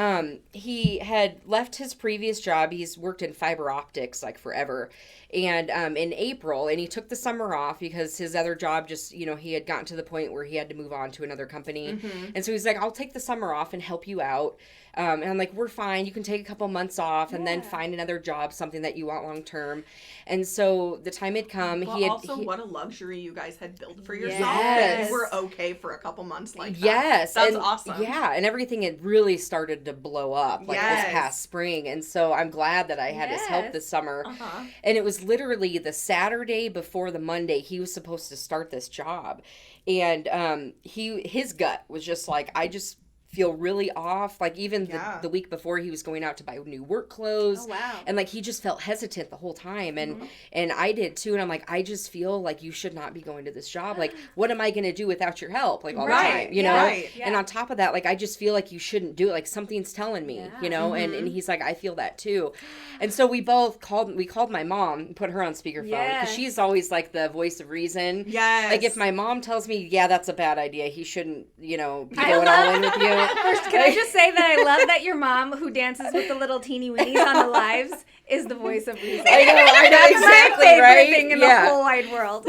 he had left his previous job. He's worked in fiber optics like forever. And in April, and he took the summer off because his other job just, you know, he had gotten to the point where he had to move on to another company. Mm-hmm. And so he's like, I'll take the summer off and help you out. And I'm like, we're fine. You can take a couple months off and then find another job, something that you want long term. And so the time had come. Well, what a luxury you guys had built for yourself. Yes. That you were okay for a couple months like that. Yes. That's and, awesome. Yeah. And everything had really started to blow up like Yes. this past spring. And so I'm glad that I had his help Yes. this summer. Uh-huh. And it was literally the Saturday before the Monday he was supposed to start this job. And his gut was just like, I just feel really off. Like even the week before he was going out to buy new work clothes. Oh, wow. And like he just felt hesitant the whole time. And I did too. And I'm like, I just feel like you should not be going to this job. Like, what am I going to do without your help? Like all the time, you know? Right. And on top of that, like I just feel like you shouldn't do it. Like something's telling me, you know? And he's like, I feel that too. And so we called my mom and put her on speakerphone because she's always like the voice of reason. Yes. Like if my mom tells me, yeah, that's a bad idea, he shouldn't, you know, be going all in with you. First, can I just say that I love that your mom, who dances with the little teeny weenies on the lives, is the voice of reason. I know That's exactly, my favorite right? thing in the whole wide world.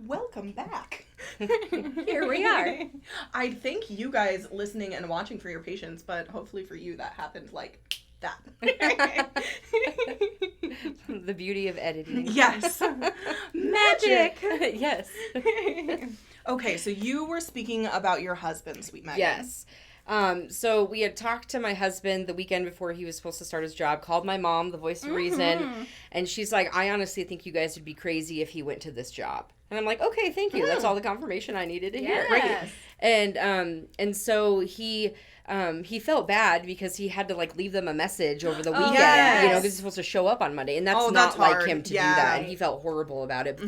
Welcome back. Here we are. I thank you guys listening and watching for your patience, but hopefully for you that happened like that. The beauty of editing. Yes. Magic. Yes. Okay, so you were speaking about your husband, sweet Megan. Yes. So we had talked to my husband the weekend before he was supposed to start his job, called my mom, the voice of reason, and she's like, I honestly think you guys would be crazy if he went to this job. And I'm like, okay, thank you. That's all the confirmation I needed to hear. Yes. And so he felt bad because he had to like leave them a message over the weekend, yes. you know, because he's supposed to show up on Monday, and that's Oh, not that's like hard. him to Yeah. do that, and he felt horrible about it. But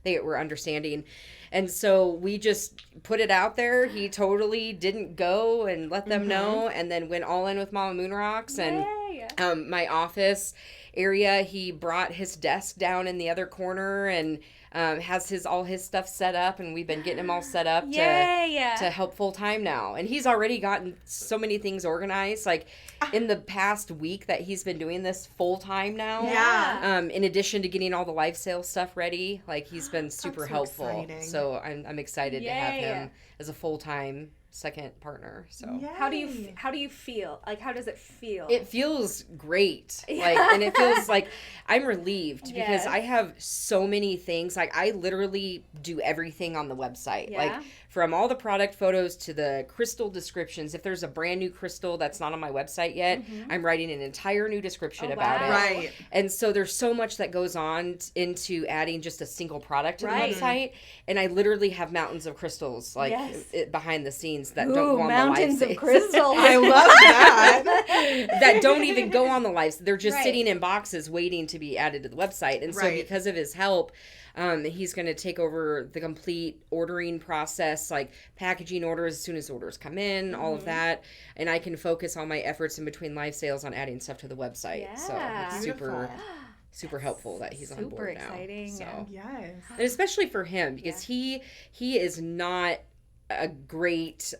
they were understanding, and so we just put it out there. He totally didn't go and let them know, and then went all in with Mama Moon Rocks and my office area. He brought his desk down in the other corner and has all his stuff set up, and we've been getting him all set up to help full time now. And he's already gotten so many things organized. Like in the past week that he's been doing this full time now. Yeah. In addition to getting all the life sale stuff ready, like he's been super so helpful. exciting. So I'm excited to have him as a full time second partner. So How do you feel? Like, how does it feel? it feels great. Like, and it feels like I'm relieved because Yes. I have so many things. Like, I literally do everything on the website. Yeah. Like, from all the product photos to the crystal descriptions. If there's a brand new crystal that's not on my website yet, I'm writing an entire new description about wow. it. Right. And so there's so much that goes on into adding just a single product to the website. And I literally have mountains of crystals, like behind the scenes that don't go on mountains the of live crystals. I love that. that don't even go on the lives. They're just sitting in boxes waiting to be added to the website. And so because of his help, he's going to take over the complete ordering process, like packaging orders as soon as orders come in, all of that. And I can focus all my efforts in between live sales on adding stuff to the website. So it's super helpful that he's on board now. Super exciting. So. Yes. And especially for him, because he is not a great,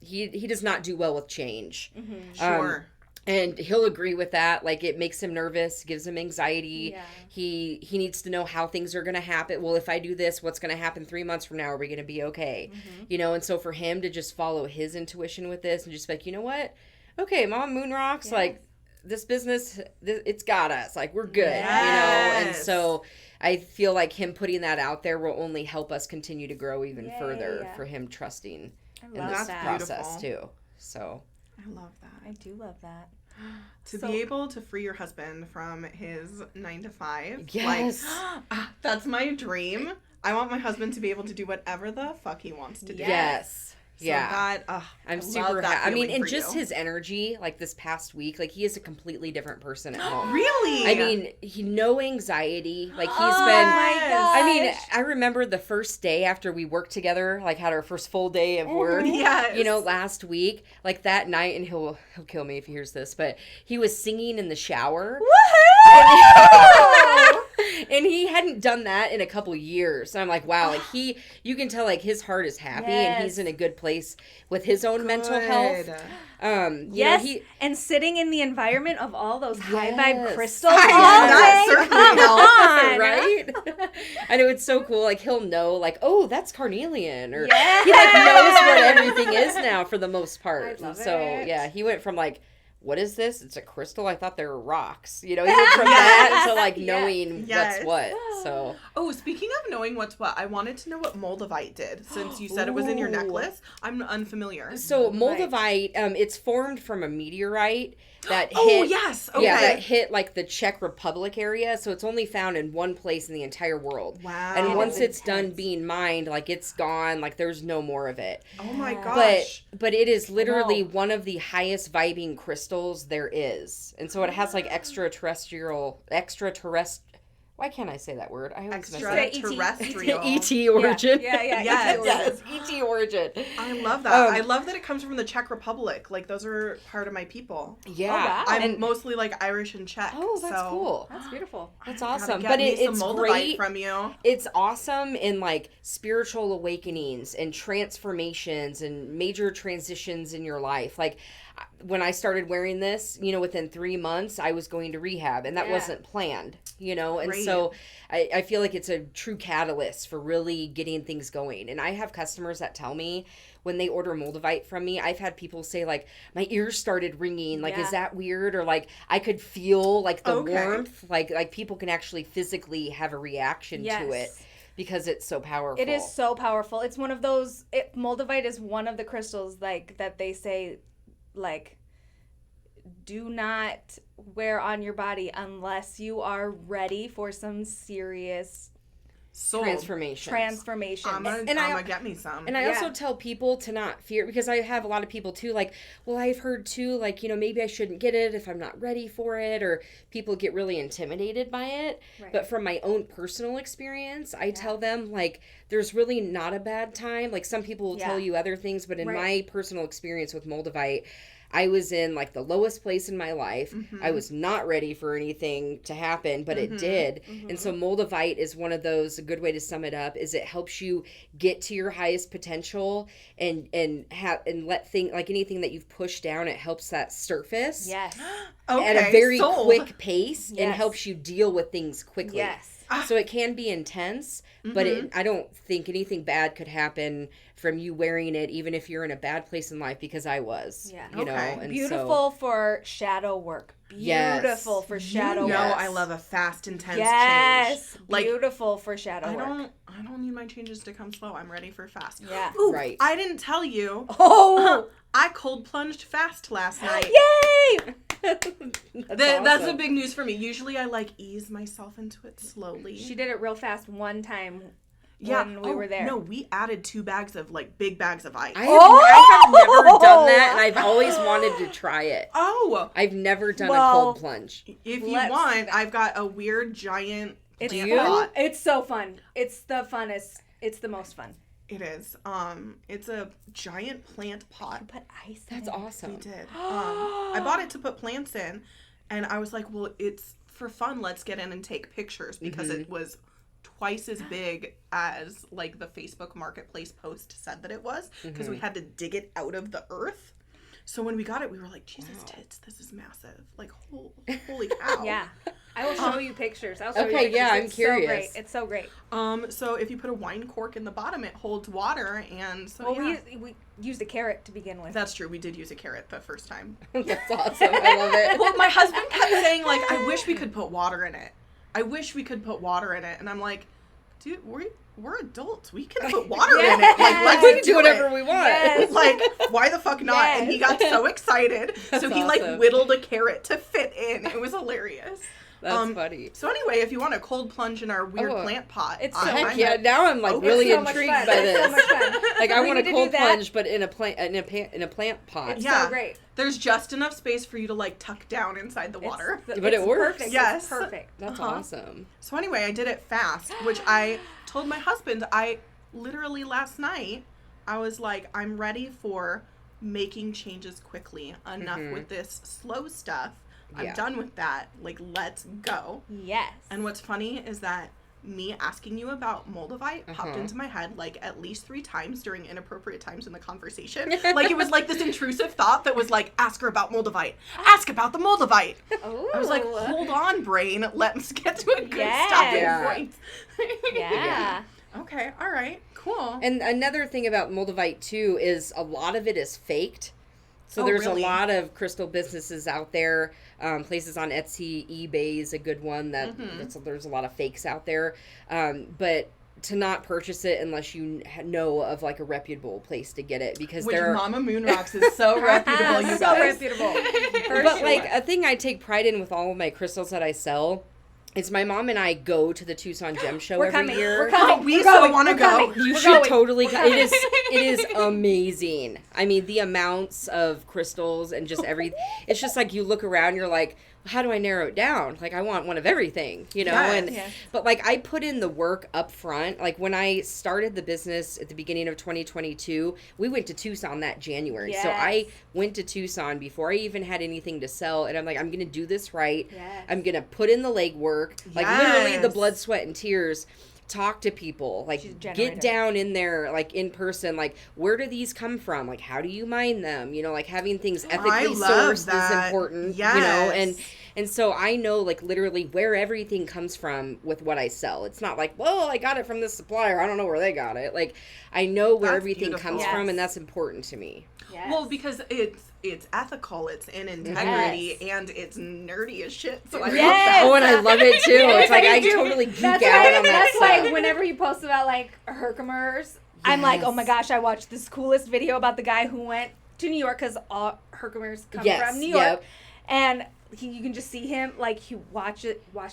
he does not do well with change. Sure. And he'll agree with that. Like, it makes him nervous, gives him anxiety. Yeah. He needs to know how things are going to happen. Well, if I do this, what's going to happen 3 months from now? Are we going to be okay? You know, and so for him to just follow his intuition with this and just be like, you know what? Okay, Mom Moon rocks. Like, this business, it's got us. Like, we're good, you know? And so I feel like him putting that out there will only help us continue to grow even further for him trusting in this process, too. So... I love that. I do love that. To be able to free your husband from his 9 to 5. Yes. Like, that's my dream. I want my husband to be able to do whatever the fuck he wants to do. Yes. So that, I'm super happy. I mean, and just his energy, like this past week, like he is a completely different person at home. Really? I mean, no anxiety. Like he's been, my gosh. I mean, I remember the first day after we worked together, like had our first full day of work, you know, last week, like that night, and he'll kill me if he hears this, but he was singing in the shower. Woohoo! And he hadn't done that in a couple years. So I'm like, wow, like you can tell like his heart is happy and he's in a good place with his own mental health. You know, and sitting in the environment of all those high vibe crystals. That certainly helps, right? I know, it's so cool. Like he'll know, like, oh, that's carnelian, or he like knows what everything is now for the most part. I love so it. yeah, he went from like, what is this? It's a crystal. I thought they were rocks. You know, he went from that to like knowing what's what. So. Oh, speaking of knowing what's what, I wanted to know what Moldavite did, since you said it was in your necklace. I'm unfamiliar. So Moldavite, it's formed from a meteorite that hit. Oh, yes. Okay. Yeah, that hit like the Czech Republic area. So it's only found in one place in the entire world. Wow. And once it's done being mined, like it's gone. Like there's no more of it. Oh my gosh. But it is literally one of the highest vibing crystals there is. And so it has like extraterrestrial. Why can't I say that word? I always mess up. Extraterrestrial. ET origin. Yes. ET origin. I love that. I love that it comes from the Czech Republic. Like, those are part of my people. Yeah. Oh, wow. I'm mostly, like, Irish and Czech. Oh, that's cool. That's beautiful. That's awesome. But it's great from you. It's awesome in, like, spiritual awakenings and transformations and major transitions in your life. Like, when I started wearing this, you know, within 3 months, I was going to rehab, and that wasn't planned, you know, and so I feel like it's a true catalyst for really getting things going. And I have customers that tell me when they order Moldavite from me, I've had people say, like, my ears started ringing, like, is that weird? Or, like, I could feel, like, the warmth, like people can actually physically have a reaction to it. Because it's so powerful. It is so powerful. It's one of those, Moldavite is one of the crystals, like, that they say, like, do not wear on your body unless you are ready for some serious transformation. I'm gonna get me some. And I also tell people to not fear, because I have a lot of people too, like, well, I've heard too, like, you know, maybe I shouldn't get it if I'm not ready for it, or people get really intimidated by it. Right. But from my own personal experience, I tell them, like, there's really not a bad time. Like, some people will tell you other things, but in my personal experience with Moldavite, I was in, like, the lowest place in my life. I was not ready for anything to happen, but it did. And so Moldavite is one of those, a good way to sum it up, is it helps you get to your highest potential and let like anything that you've pushed down, it helps that surface. Yes. At a very quick pace and helps you deal with things quickly. Yes. So it can be intense, but I don't think anything bad could happen from you wearing it, even if you're in a bad place in life, because I was. Yeah. You know, and beautiful for shadow work. Beautiful for shadow work. I love a fast, intense change. Like, beautiful for shadow work. I don't need my changes to come slow. I'm ready for fast. Yeah. Ooh, I didn't tell you. I cold plunged fast last night. Yay! That's a big news for me. Usually I like ease myself into it slowly. She did it real fast one time when we were there. No, we added 2 bags of, like, big bags of ice. I have never done that, and I've always wanted to try it. I've never done a cold plunge. If you want, I've got a weird giant pot. It's so fun. It's the funnest. It's the most fun. It is. It's a giant plant pot. You put ice in That's awesome. We did. I bought it to put plants in, and I was like, well, it's for fun. Let's get in and take pictures, because it was twice as big as, like, the Facebook Marketplace post said that it was, because we had to dig it out of the earth. So when we got it, we were like, Jesus Wow. tits, this is massive. Like, holy cow. Yeah. I will show you pictures. I'll show you Okay, pictures. yeah, I'm It's curious. So great. It's so great. So if you put a wine cork in the bottom, it holds water, and so Well, yeah. we used a carrot to begin with. That's true. We did use a carrot the first time. That's awesome. I love it. Well, my husband kept saying, like, I wish we could put water in it. I wish we could put water in it. And I'm like, dude, we're adults. We can put water in it. Like, let's We can do it. whatever we want. Yes. Like, why the fuck not? Yes. And he got so excited. That's So he, awesome. like, whittled a carrot to fit in. It was hilarious. That's funny. So anyway, if you want a cold plunge in our weird Oh, plant pot, it's so Heck I'm yeah! Now I'm like Okay. really It's so much intrigued fun. by It's this. so much fun. Like I We want a need to do cold that. plunge, but in a plant pot. It's Yeah. so great. There's just enough space for you to, like, tuck down inside the water. It's But it works. Perfect. Yes. It's perfect. That's Uh-huh. awesome. So anyway, I did it fast, which I told my husband. I literally last night, I was like, I'm ready for making changes quickly. Enough with this slow stuff. I'm Yeah. done with that. Like, let's go. Yes. And what's funny is that me asking you about Moldavite popped into my head like at least 3 times during inappropriate times in the conversation. Like, it was like this intrusive thought that was like, ask her about Moldavite. Ask about the Moldavite. Ooh. I was like, hold on, brain. Let's get to a good Yes. stopping Yeah. point. Yeah. Okay, all right, cool. And another thing about Moldavite too is a lot of it is faked. So Oh, there's really? a lot of crystal businesses out there, places on Etsy, eBay is a good one. There's a lot of fakes out there, but to not purchase it unless you know of like a reputable place to get it, because Which there are. Mama Moon Rocks is so reputable, you so guys. reputable. For But sure. like a thing I take pride in with all of my crystals that I sell is my mom and I go to the Tucson Gem Show We're every coming. year. We're coming. Oh, we We're so going. wanna We're go. coming. You We're should going. totally We're go. coming. It is amazing. I mean, the amounts of crystals and just it's just like you look around, you're like, how do I narrow it down? Like, I want one of everything, you know? Yes. And Yes. but like I put in the work up front. Like when I started the business at the beginning of 2022, we went to Tucson that January. So I Yes. went to Tucson before I even had anything to sell, and I'm like, I'm gonna do this right. Yes. I'm gonna put in the legwork, like literally the Yes. blood, sweat, and tears. Talk to people, like She's a get generator. down in there, like in person, like where do these come from? Like how do you mine them? You know, like having things ethically love sourced that. is important. Yes. You know, and so I know like literally where everything comes from with what I sell. It's not like, well, I got it from this supplier. I don't know where they got it. Like I know where That's everything beautiful. comes Yes. from, and that's important to me. Yes. Well, because it's ethical, it's in integrity, and it's nerdy as shit. So I love Yes. that. Oh, and I love it too. It's like I Dude, totally geek that's out why, on that that's stuff. why whenever you post about like Herkimers, I'm like, oh my gosh, I watched this coolest video about the guy who went to New York, because all Herkimers come Yes, from New York, yep. and you can just see him, like you watch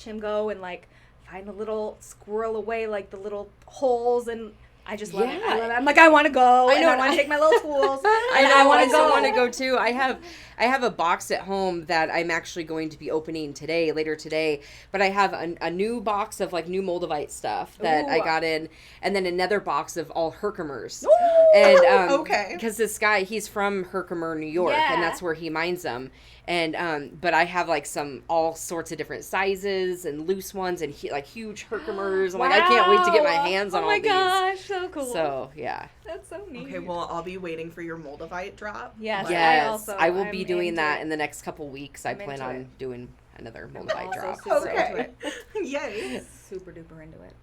him go and like find a little squirrel away, like the little holes, and I just love it. I Yeah. love it. I'm like, I want to go. I know, I and want I- to take my little tools. I and know, I I want to still go. want to go too. I have a box at home that I'm actually going to be opening later today. But I have a new box of like new Moldavite stuff that I Ooh. got in, and then another box of all Herkimers. Ooh. And Okay. because this guy, he's from Herkimer, New York, Yeah. and that's where he mines them. And but I have like all sorts of different sizes and loose ones and like huge Herkimers. I'm like, I can't wait to get my Wow. hands on oh all my these. gosh, so cool. So yeah. That's so neat. Okay, well, I'll be waiting for your Moldavite drop. Yes. But- Yes, I will I'm be doing into that it. in the next couple weeks. I I'm plan into on it. doing another I'm Moldavite also drop. super so. into Okay. it. Yay. Super duper into it.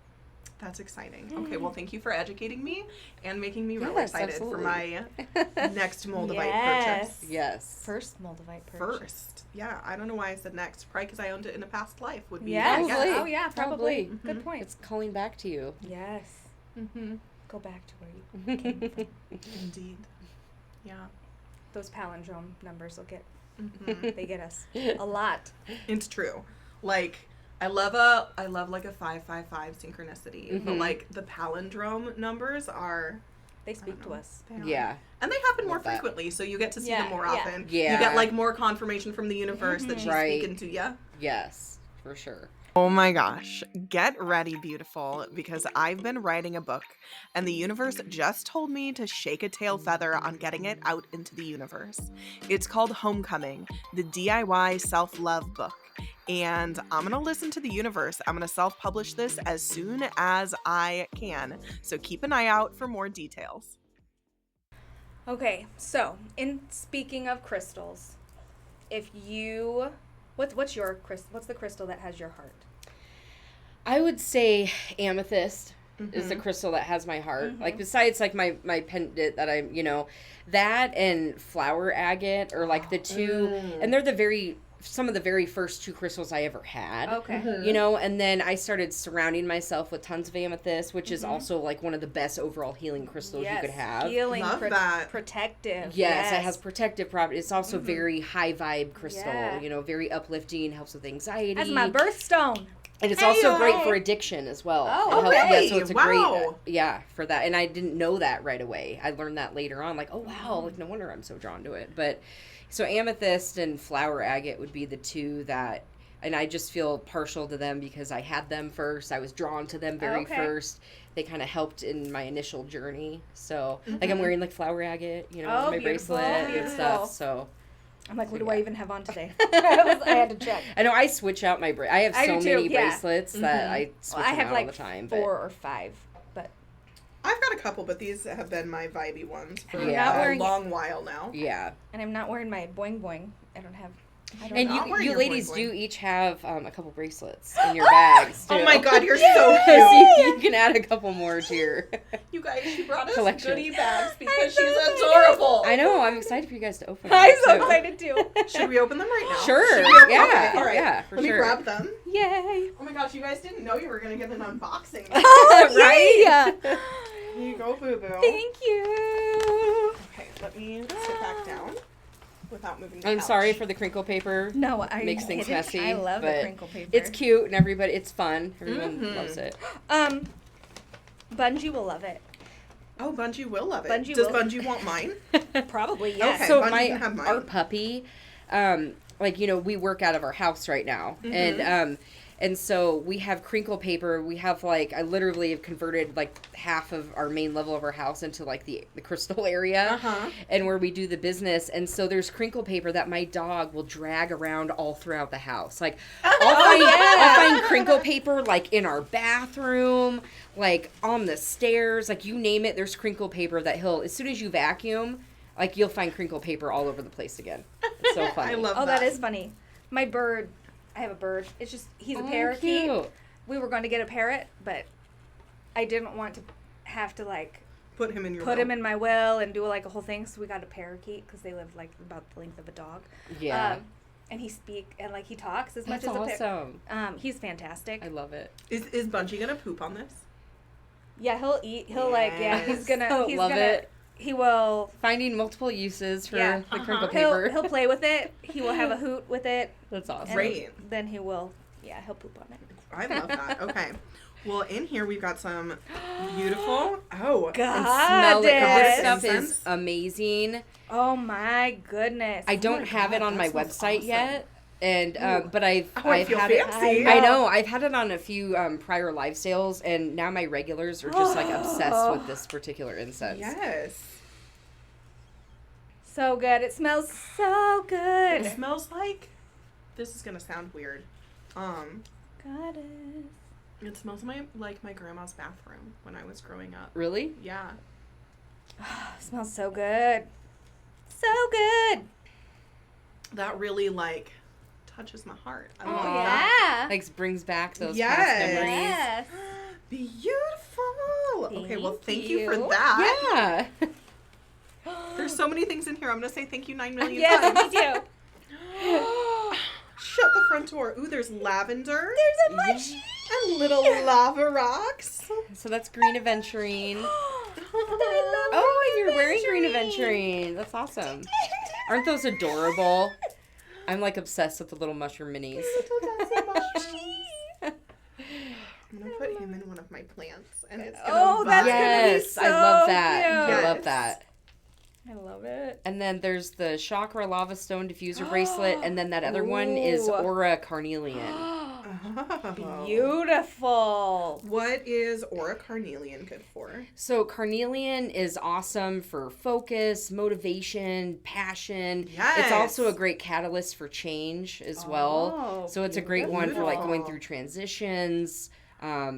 That's exciting. Okay, well, thank you for educating me and making me really Yes, excited absolutely. for my next Moldavite Yes. purchase. Yes. First Moldavite purchase. First. Yeah, I don't know why I said next. Probably because I owned it in a past life would be Yes. my guess. Probably. Oh yeah, probably. Probably. Good point. It's calling back to you. Yes. Mm-hmm. Go back to where you came from. Indeed. Yeah. Those palindrome numbers will get Mm-hmm. they get us a lot. It's true. Like I love like a 555 synchronicity, but Mhm. like the palindrome numbers are They speak to know. us. they are. Yeah. And they happen more Love that. frequently, so you get to see Yeah, them more yeah. often. Yeah. You get like more confirmation from the universe that she's Right. speaking to you. Yes, for sure. Oh my gosh. Get ready, beautiful, because I've been writing a book, and the universe just told me to shake a tail feather on getting it out into the universe. It's called Homecoming, the DIY self-love book. And I'm going to listen to the universe. I'm going to self-publish this as soon as I can. So keep an eye out for more details. Okay, so in speaking of crystals, if you, what's your crystal? What's the crystal that has your heart? I would say amethyst is the crystal that has my heart. Like besides like my pendant that I'm, that and flower agate are like the two, and they're some of the very first two crystals I ever had. Okay. And then I started surrounding myself with tons of amethyst, which is also like one of the best overall healing crystals you could have. Healing, Love that. protective. Yes, it has protective properties. It's also very high vibe crystal, Yeah. Very uplifting, helps with anxiety. That's my birthstone. And it's also great for addiction as well. Oh, It helps- okay. yeah, so it's a Wow. great, for that. And I didn't know that right away. I learned that later on, like, oh wow, like no wonder I'm so drawn to it. But so amethyst and flower agate would be the two that, and I just feel partial to them because I had them first. I was drawn to them very first. They kind of helped in my initial journey. So like I'm wearing like flower agate, on my beautiful, bracelet and beautiful. stuff. So. I'm like, what do I even have on today? I had to check. I know I switch out my I have I so do too, many yeah. bracelets that I switch I them have out like all the time. 4 or 5, but I've got a couple, but these have been my vibey ones for Yeah. a long while now. Yeah. and I'm not wearing my boing boing. I don't have. And not wearing you your ladies bling do bling. each have a couple bracelets in your bags, too. Oh my god, you're so cute. So you can add a couple more to your You guys, she brought us collection. goodie bags because she's adorable. I know, I'm excited for you guys to open them. I'm so too. excited too. Should we open them right now? Sure. Should we open Yeah. Okay, all right. Yeah, for Let me sure. grab them. Yay! Oh my gosh, you guys didn't know you were going to get an unboxing. Right? Yeah. Here you go, boo-boo. Thank you. Okay, let me sit back down without moving the I'm couch. sorry for the crinkle paper. No, I Makes things kidding? messy. I love the but crinkle paper. It's cute and it's fun. Everyone loves it. Bungie will love it. Oh, Bungie will love it. Bungie Does will. Bungie want mine? Probably, yes. Okay. So Bungie can have mine. our puppy, we work out of our house right now, and so we have crinkle paper. We have I literally have converted half of our main level of our house into the crystal area, and where we do the business. And so there's crinkle paper that my dog will drag around all throughout the house. I'll find crinkle paper in our bathroom, on the stairs, you name it. There's crinkle paper that as soon as you vacuum, you'll find crinkle paper all over the place again. It's so funny. I love Oh, that. that is funny. My bird, I have a bird. It's just, he's a parakeet. Cute. We were going to get a parrot, but I didn't want to have to Put him in your put will. him in my will and do a whole thing. So we got a parakeet because they live about the length of a dog. Yeah. And he he talks as much That's as a awesome. he's fantastic. I love it. Is Bungie gonna poop on this? Yeah, he'll eat. He'll he's gonna Love it. He will. Finding multiple uses for Yeah. the crinkle He'll paper. play with it. He will have a hoot with it. That's awesome. And Great. Then he will. Yeah, he'll poop on it. I love that. Okay. Well, in here we've got some beautiful. Oh, And smell it. 'Cause This stuff Incense. is amazing. Oh my goodness. I don't have God, it on that my smells website awesome. yet, and but I've I feel had fancy. it. I know I've had it on a few prior live sales, and now my regulars are just obsessed with this particular incense. Yes. So good. It smells so good. It smells like. This is gonna sound weird. Goddess. It smells like my grandma's bathroom when I was growing up. Really? Yeah. It smells so good. So good. That really touches my heart. I Oh, love that. yeah. Brings back those Yes. past memories. Yes. Beautiful. Okay, well, thank you for you. that. Yeah. There's so many things in here. I'm gonna say thank you 9 million Yes, times. me too. Shut the front door. Ooh, there's lavender. There's a munchie. And little lava rocks. So that's green aventurine. I love Oh, you're green wearing green aventurine. aventurine. That's awesome. Aren't those adorable? I'm obsessed with the little mushroom minis. I'm gonna put him in one of my plants, and it's gonna Oh, that's vibe. gonna be Yes, so I love that. cute. I love Yes. that. I love it. And then there's the chakra lava stone diffuser bracelet, and then that other one is Ooh. aura carnelian. Oh. Beautiful. What is aura carnelian good for? So carnelian is awesome for focus, motivation, passion. Yes. It's also a great catalyst for change as well. Oh, So it's a great one for going beautiful. through transitions.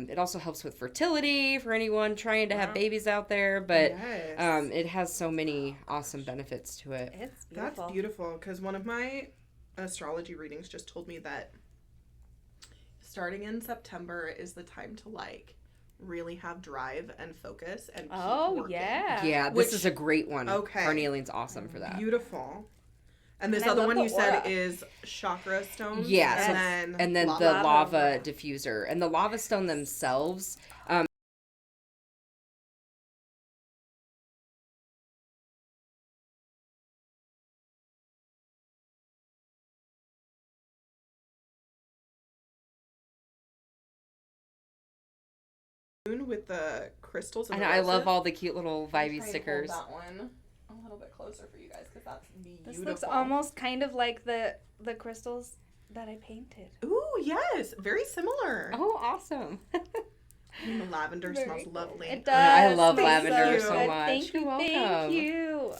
It also helps with fertility for anyone trying to have babies out there, but Yes. it has so many awesome benefits to it. It's beautiful. That's beautiful, because one of my astrology readings just told me that starting in September is the time to like really have drive and focus and keep working. Yeah, this is a great one. Okay. Carnelian's awesome for that. Beautiful. And this And I other love one the you said aura. is chakra stones. Yeah, so- and then the lava diffuser. And the lava stone themselves, with the crystals. and I love all the cute little vibey stickers. That one a little bit closer for you guys, because that's beautiful. This looks almost kind of like the crystals that I painted. Ooh, yes, very similar. Oh, awesome. And the lavender smells lovely. It does. I love Smells lavender so good. much. Thank you. You're Thank welcome. you.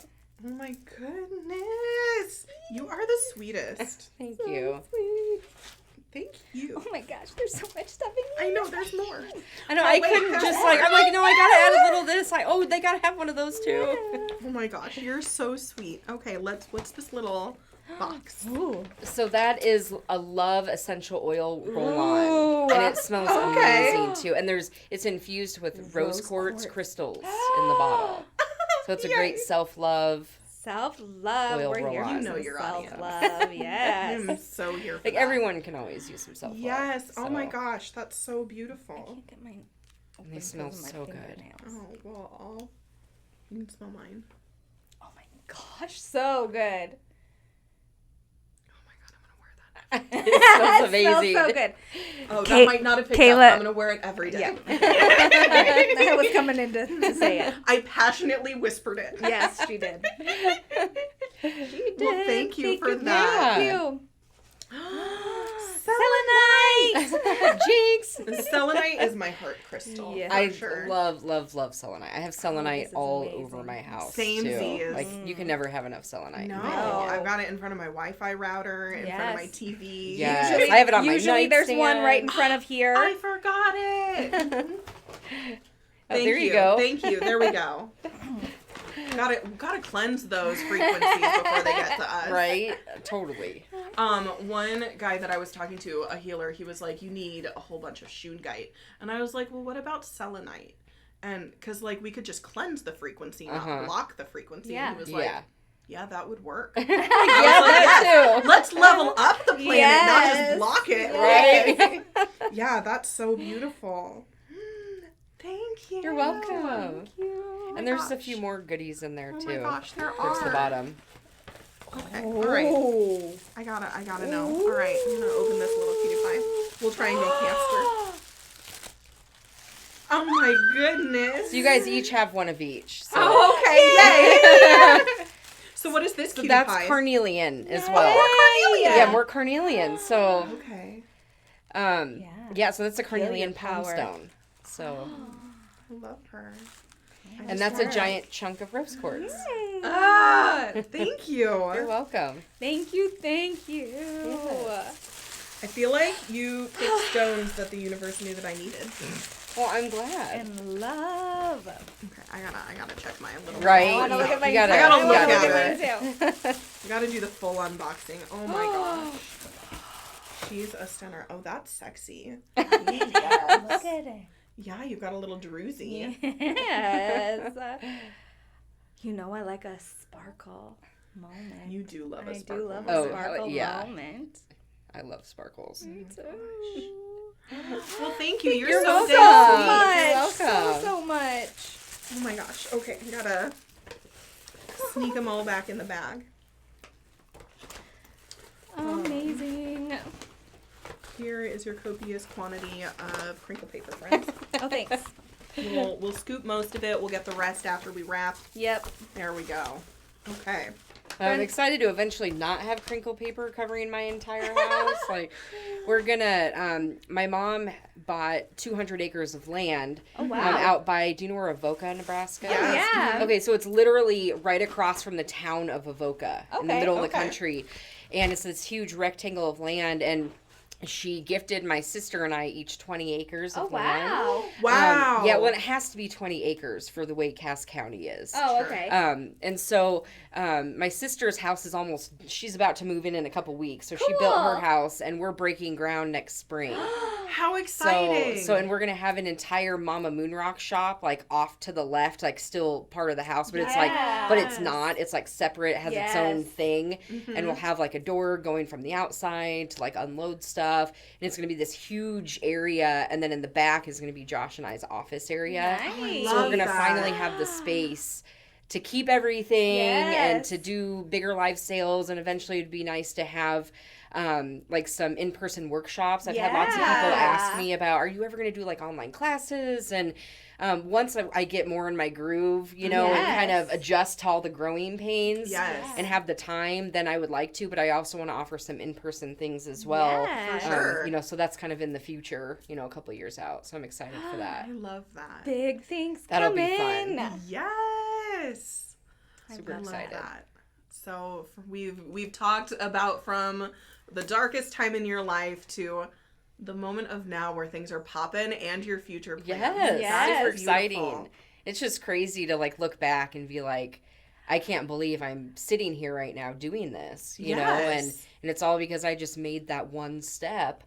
Oh my goodness, you are the sweetest. Thank you. Sweet. Thank you. Oh my gosh, there's so much stuff in I here. know there's more. I know, Oh, I wait, couldn't there's just more. I'm like, no, I gotta add a little this. They gotta have one of those too. Oh my gosh, you're so sweet. Okay, what's this little box? Ooh. So that is a Love essential oil Ooh. roll-on, and it smells Okay. amazing too. And it's infused with rose Rose quartz quartz. crystals in the bottle. So it's a great Yay. self-love. Self-love. Oil We're here roll-on. for You know some your audience. self-love. Yes. I'm so here for Like that. everyone can always use some self-love. Yes. Oh my so- gosh, that's so I beautiful. can't get mine And open they smell 'cause of my so good. fingernails. Oh well, you can smell mine. Oh my gosh, so good. Oh my god, I'm gonna wear that. It smells It amazing. smells so good. Oh, Kay- that might not have picked Kayla- up. I'm gonna wear it every day. Yeah. I was coming in to say it. I passionately whispered it. Yes, she did. She did. Well, thank you for Thank that. you. Selenite. Jinx! Selenite is my heart crystal. Yeah. For I sure. love selenite. I have this selenite is all amazing. over my house. Same too. Z's. Like you can never have enough selenite. No, in my opinion. I've got it in front of my Wi-Fi router, in front of my Yes. TV. Yes. Usually, I have it on my usually there's one nightstand. right in front of here. I forgot it. Oh, there you go. Thank you. There we go. Gotta cleanse those frequencies before they get to us. Right? Totally. One guy that I was talking to, a healer, he was like, you need a whole bunch of shungite. And I was like, well, what about selenite? And because like we could just cleanse the frequency, not block the frequency. Yeah. And he was like, Yeah. yeah, that would work. Yeah, that too. Let's level up the planet, not just Yes. block it. Right? Yeah, that's so beautiful. Thank you. You're welcome. Thank you. And there's a gosh. few more goodies in there Oh too. my gosh, there Towards are. the bottom. Okay, all right. Oh. I gotta know. All right, I'm gonna open this little cutie pie. We'll try and make hamster. Oh my goodness. So you guys each have one of each. So, Oh, okay, yay! So what is this so cutie that's pie? carnelian as More well. carnelian. Yeah, more carnelian. So, Okay, yeah, so that's a carnelian your palm power. stone. So, I love her. and that's a giant chunk of rose quartz. Ah, thank you. You're welcome. Thank you. Thank you. I feel like you picked stones that the universe knew that I needed. Well, I'm glad. And love. Okay, I gotta check my little. Right. I wanna look at mine. You gotta, I gotta you look gotta at do it. it. I gotta do the full unboxing. Oh my gosh. She's a stunner. Oh, that's sexy. Look at it. Yeah, you've got a little druzy. Yes. You know I like a sparkle moment. You do love a I sparkle. do love Oh, a sparkle yeah. moment. I love sparkles. Well, thank you. You're, You're so welcome. dang Much. sweet. You're welcome. So much. Oh my gosh. Okay, I gotta sneak them all back in the bag. Amazing. Here is your copious quantity of crinkle paper, friends. Oh, thanks. We'll scoop most of it. We'll get the rest after we wrap. Yep. There we go. Okay. I'm excited to eventually not have crinkle paper covering my entire house. Like, we're gonna, my mom bought 200 acres of land out by, do you know where Avoca, Nebraska? Yes. Yeah. Okay, so it's literally right across from the town of Avoca in the Okay, middle of the okay. country. And it's this huge rectangle of land, and she gifted my sister and I each 20 acres of land. wow. Wow. Yeah, well, it has to be 20 acres for the way Cass County is. Oh, okay. And so my sister's house is she's about to move in a couple weeks. So she Cool. built her house, and we're breaking ground next spring. How exciting. And we're going to have an entire Mama Moonrock shop, like, off to the left, like, still part of the house, but it's like, but it's not. It's, like, separate. It has its own thing. And we'll have, like, a door going from the outside to, like, unload stuff. And it's going to be this huge area. And then in the back is going to be Josh and I's office area. Nice. So we're going to that. finally have the space to keep everything and to do bigger live sales. And eventually it'd be nice to have like some in-person workshops. I've had lots of people ask me about, are you ever going to do like online classes? And once I get more in my groove, you know, and kind of adjust to all the growing pains and have the time, then I would like to. But I also want to offer some in-person things as well. Yeah. For sure. You know, so that's kind of in the future, you know, a couple of years out. So I'm excited for that. I love that. Big things That'll coming. be fun. Yes. Super I love excited. that. So we've talked about from the darkest time in your life to the moment of now where things are popping and your future plans. Yes, Yes. super exciting. Beautiful. It's just crazy to like look back and be like, I can't believe I'm sitting here right now doing this, you know, and it's all because I just made that one step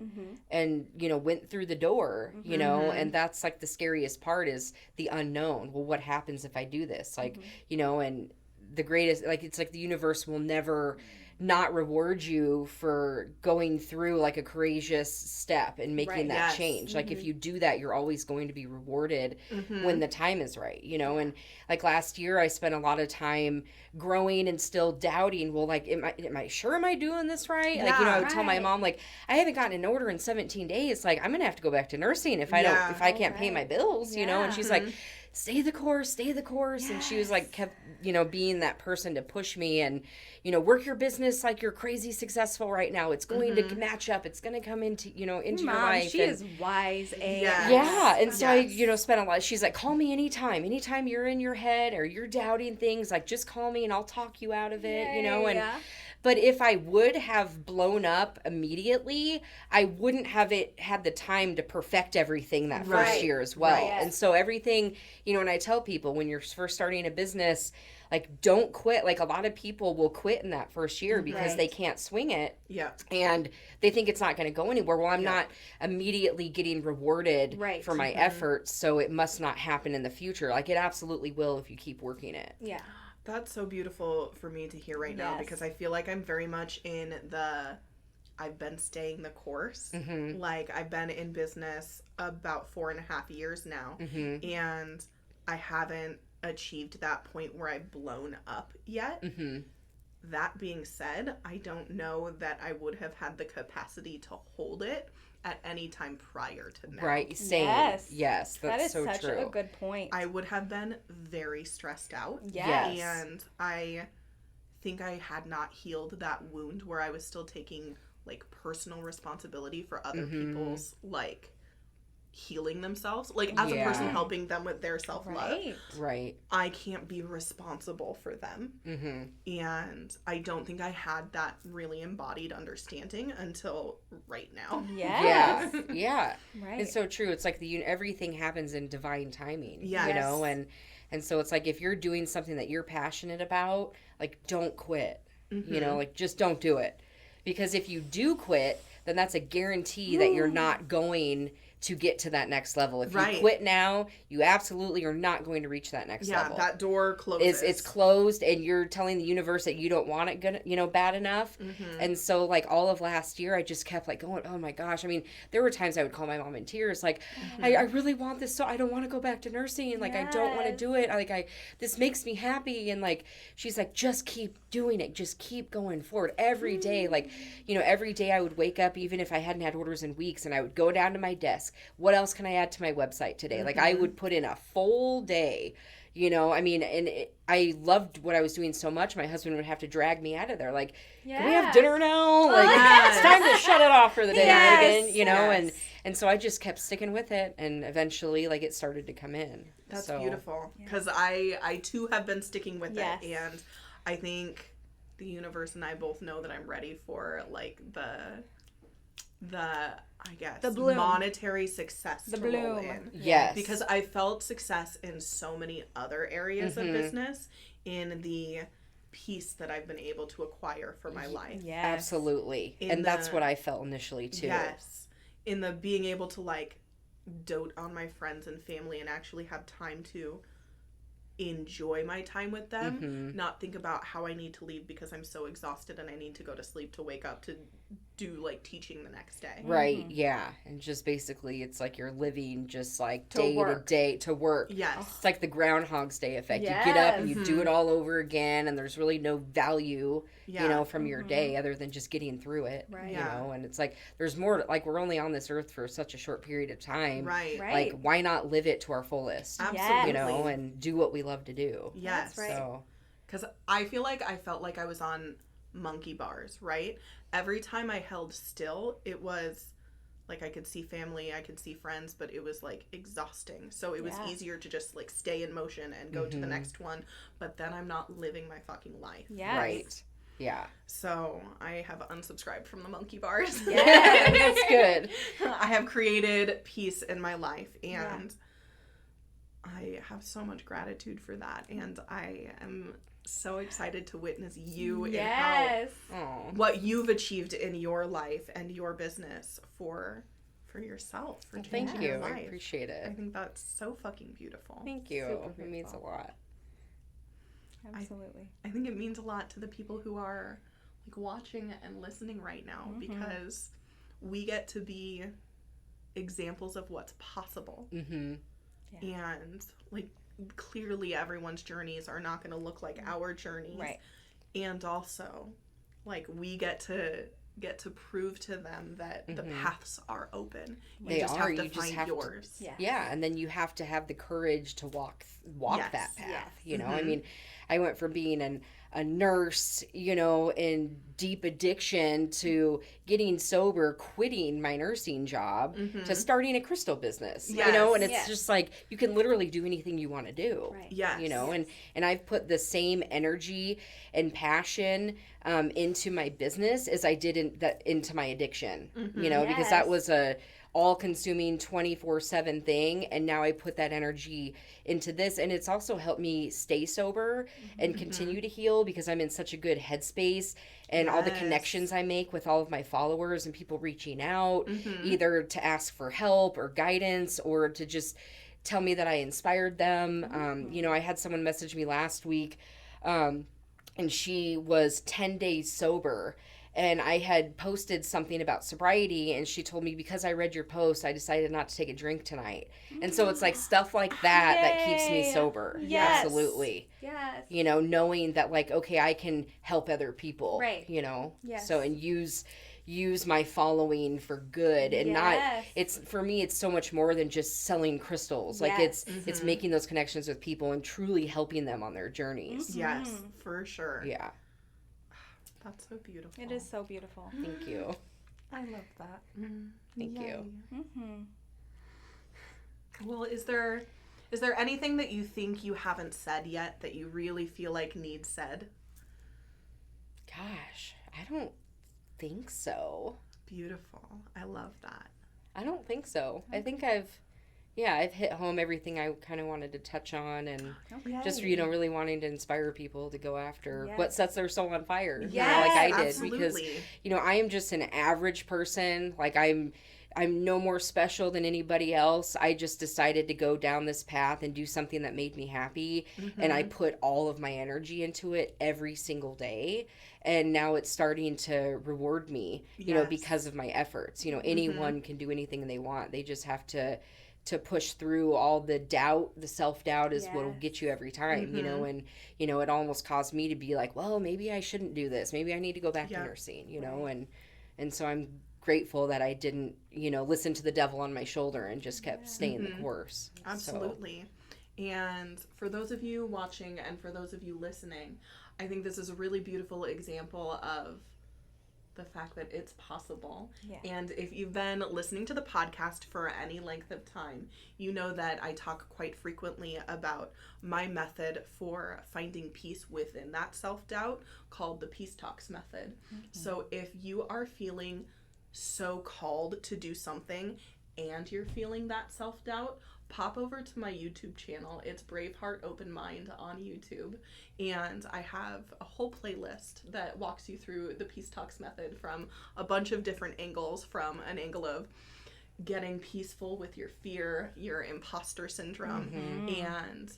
and, you know, went through the door, you know, and that's like the scariest part is the unknown. Well, what happens if I do this? Like, you know, and the greatest, like, it's like the universe will never not reward you for going through like a courageous step and making that change. Like if you do that, you're always going to be rewarded when the time is right, you know? And like last year I spent a lot of time growing and still doubting, well, like, am I doing this right? Like, you know, I would tell my mom, like, I haven't gotten an order in 17 days. Like, I'm going to have to go back to nursing if I can't pay my bills, you know? And she's like, stay the course. And she was like, kept, you know, being that person to push me and, you know, work your business like you're crazy successful right now. It's going to match up. It's going to come into, you know, into your life. She is wise. Yeah. And so I, you know, spent a lot. She's like, call me anytime you're in your head or you're doubting things, like just call me and I'll talk you out of it, you know? And, but if I would have blown up immediately, I wouldn't have had the time to perfect everything that first year as well. And so everything, you know, and I tell people when you're first starting a business, like, don't quit. Like, a lot of people will quit in that first year because they can't swing it. Yeah. And they think it's not going to go anywhere. Well, I'm not immediately getting rewarded for my efforts, so it must not happen in the future. Like, it absolutely will if you keep working it. Yeah. That's so beautiful for me to hear right now because I feel like I'm very much in I've been staying the course. Like, I've been in business about 4.5 years now, and I haven't achieved that point where I've blown up yet. That being said, I don't know that I would have had the capacity to hold it at any time prior to now. Right, same. Yes, that's so true. That is such a good point. I would have been very stressed out. Yes. And I think I had not healed that wound where I was still taking, like, personal responsibility for other people's, like, healing themselves, like, as a person helping them with their self-love. Right. I can't be responsible for them. And I don't think I had that really embodied understanding until right now. Yeah. Right. It's so true. It's like everything happens in divine timing. Yes. You know, and so it's like if you're doing something that you're passionate about, like, don't quit. You know, like, just don't do it. Because if you do quit, then that's a guarantee that you're not going to get to that next level. If you quit now, you absolutely are not going to reach that next level. Yeah, that door closes. It's closed, and you're telling the universe that you don't want it good, you know, bad enough. And so, like, all of last year, I just kept, like, going, oh my gosh. I mean, there were times I would call my mom in tears, like, I really want this, so I don't want to go back to nursing. Like, I don't want to do it. This makes me happy. And, like, she's like, just keep doing it. Just keep going forward every day. Like, you know, every day I would wake up, even if I hadn't had orders in weeks, and I would go down to my desk. What else can I add to my website today? Like, I would put in a full day, you know, I mean, and I loved what I was doing so much. My husband would have to drag me out of there. Like, can we have dinner now? Like, it's time to shut it off for the day, Megan, you know, and so I just kept sticking with it. And eventually, like, it started to come in. That's beautiful. Because I too have been sticking with it. And I think the universe and I both know that I'm ready for, like, the The bloom. monetary success The to roll bloom. in. Yes. Because I felt success in so many other areas of business in the peace that I've been able to acquire for my life. Yes. Absolutely. In And that's the- what I felt initially too. Yes. In the being able to like dote on my friends and family and actually have time to enjoy my time with them, not think about how I need to leave because I'm so exhausted and I need to go to sleep to wake up to do like teaching the next day. Right, yeah. And just basically it's like you're living just like To day work. to day to work. Yes. It's like the Groundhog's Day effect. You get up and you Yes. do it all over again and there's really no value, Yeah. you know, from your day other than just getting through it. Right. You Yeah. know, and it's like there's more like we're only on this earth for such a short period of time. Right. Right. Like why not live it to our fullest? Absolutely. You know, and do what we love to do. Yes. That's right. So Because I feel like I felt like I was on monkey bars, right? Every time I held still, it was like I could see family, I could see friends, but it was like exhausting. So it was Yeah. easier to just like stay in motion and go to the next one, but then I'm not living my fucking life. Yes. right. Yeah. So I have unsubscribed from the monkey bars. Yeah, that's good. I have created peace in my life Yeah. and I have so much gratitude for that. And I am so excited to witness you in how Yes. Oh. what you've achieved in your life and your business for yourself, for Thank changing you. your I life. appreciate I it. think that's so fucking beautiful. Thank you. Super It means a beautiful. lot. Absolutely. I think it means a lot to the people who are like watching and listening right now because we get to be examples of what's possible. Mm-hmm. And like clearly everyone's journeys are not going to look like our journeys. Right. And also like we get to prove to them that the paths are open. You They just are. have to You just find have to- yours. Yeah. Yeah, and then you have to have the courage to walk Yes. that path. Yes. You know, I mean, I went from being a nurse, you know, in deep addiction to getting sober, quitting my nursing job to starting a crystal business. You know, and it's Yes. just like you can literally do anything you want to do. Right. Yes. You know, and I've put the same energy and passion into my business as I did into my addiction. You know, because that Yes. was a all-consuming 24/7 thing, and now I put that energy into this, and it's also helped me stay sober and continue to heal because I'm in such a good headspace, and all the Yes. connections I make with all of my followers and people reaching out either to ask for help or guidance or to just tell me that I inspired them. You know, I had someone message me last week, and she was 10 days sober, and I had posted something about sobriety, and she told me, because I read your post, I decided not to take a drink tonight. And so it's like stuff like that keeps me Yay. sober. Yes. Absolutely. Yes. You know, knowing that like, okay, I can help other people. Right. You know? Yes. So, and use my following for good and not, Yes. it's, for me, it's so much more than just selling crystals. Like Yes. it's making those connections with people and truly helping them on their journeys. Yes, for sure. Yeah. That's so beautiful. It is so beautiful. Thank you. I love that. Thank you. Mm-hmm. Well, is there anything that you think you haven't said yet that you really feel like needs said? Gosh, I don't think so. Beautiful. I love that. I don't think so. I think I've hit home everything I kind of wanted to touch on, and just, you know, really wanting to inspire people to go after Yes. what sets their soul on fire. Yes, you know, like I did. absolutely. Because, you know, I am just an average person. Like I'm no more special than anybody else. I just decided to go down this path and do something that made me happy. And I put all of my energy into it every single day. And now it's starting to reward me, you know, Yes. because of my efforts. You know, anyone can do anything they want. They just have to push through all the doubt. The self-doubt is what'll get you every time, you know, and, you know, it almost caused me to be like, well, maybe I shouldn't do this. Maybe I need to go back to nursing, you know, and so I'm grateful that I didn't, you know, listen to the devil on my shoulder and just kept staying the course. Absolutely. And for those of you watching and for those of you listening, I think this is a really beautiful example of the fact that it's possible. Yeah. And if you've been listening to the podcast for any length of time, you know that I talk quite frequently about my method for finding peace within that self-doubt called the Peace Talks method. So if you are feeling so called to do something and you're feeling that self-doubt, pop over to my YouTube channel. It's Brave Heart Open Mind on YouTube. And I have a whole playlist that walks you through the Peace Talks method from a bunch of different angles, from an angle of getting peaceful with your fear, your imposter syndrome, and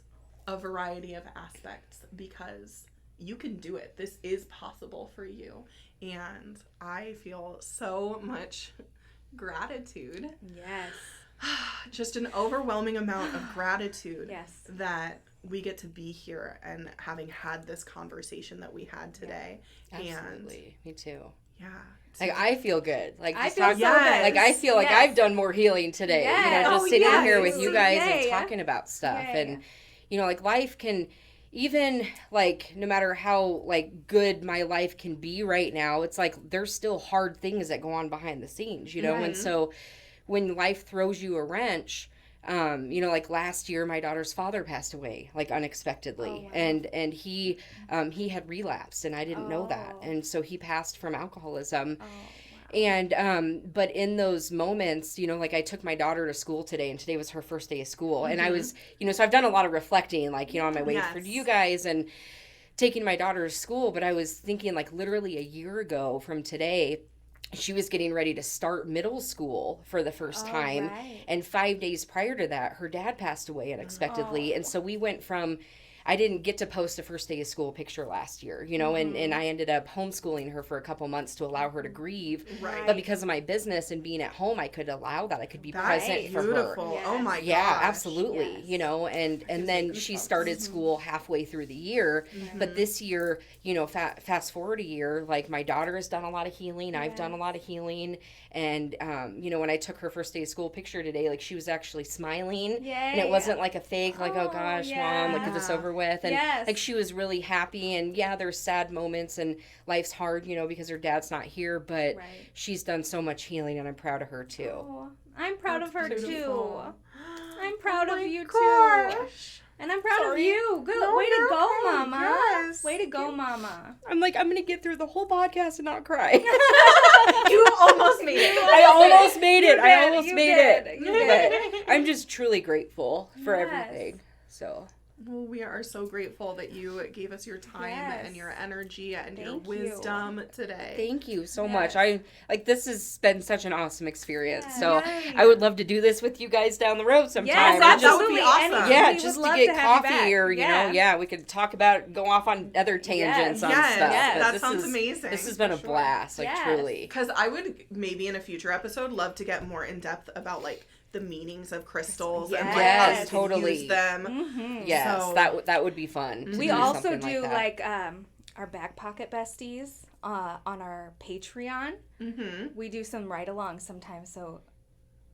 a variety of aspects, because you can do it. This is possible for you. And I feel so much gratitude. Yes. Just an overwhelming amount of gratitude Yes. that we get to be here and having had this conversation that we had today. Absolutely. Me too. Yeah. Like, I feel good. Like, I just feel so talking, good. like, I feel like Yes. I've done more healing today. Yes. You know, just Oh, sitting yes. here with you guys Yay. and talking about stuff. Yay. And, you know, like, life can, even, like, no matter how, like, good my life can be right now, it's like, there's still hard things that go on behind the scenes, you know? And so when life throws you a wrench, you know, like last year, my daughter's father passed away, like, unexpectedly. Oh, wow. And he had relapsed, and I didn't know that. And so he passed from alcoholism. Oh, wow. And, but in those moments, you know, like, I took my daughter to school today, and today was her first day of school. And I was, you know, so I've done a lot of reflecting, like, you know, on my way for you guys and taking my daughter to school. But I was thinking, like, literally a year ago from today, she was getting ready to start middle school for the first time. Right. And 5 days prior to that, her dad passed away unexpectedly. And so we went from, I didn't get to post a first day of school picture last year, you know, and I ended up homeschooling her for a couple months to allow her to grieve. Right. But because of my business and being at home, I could allow that. I could be present for her. Beautiful. Yes. Oh my gosh. Yeah, absolutely. Yes. You know, and then she started school halfway through the year. But this year, you know, fast forward a year, like, my daughter has done a lot of healing. I've done a lot of healing. And, you know, when I took her first day of school picture today, like, she was actually smiling. Yay. And it wasn't like a fake, like, oh gosh, Mom, like, get this over with. And like, she was really happy. And yeah, there's sad moments and life's hard, you know, because her dad's not here. But she's done so much healing, and I'm proud of her too. Oh, I'm proud of her beautiful. too. I'm proud of you too. Gosh. And I'm proud of you. Good. No, Way to you're go, okay. Mama. Yes. Way to go, Mama. I'm like, I'm going to get through the whole podcast and not cry. You almost made it. I almost made it. You I did. almost You made did. it. You did. But I'm just truly grateful for Yes. everything. So. Well, we are so grateful that you gave us your time Yes. and your energy and your Thank you. wisdom today. Thank you so Yes. much. I like, this has been such an awesome experience. Yeah. So Yay. I would love to do this with you guys down the road sometime. Yes, And just- that would be absolutely. awesome. And yeah, we just would to love get to have you coffee back. or, you know, yeah, we could talk about, go off on other tangents on Yes, stuff. yes, But that this sounds is- amazing. This has been for a sure. blast, like, Yes. truly. Because I would maybe in a future episode love to get more in depth about, like, the meanings of crystals and Yes. what Yes, ways to totally. use them. Mm-hmm. Yes, So- that would be fun. to We do also something do like that. our back pocket besties on our Patreon. Mm-hmm. We do some ride-alongs sometimes, so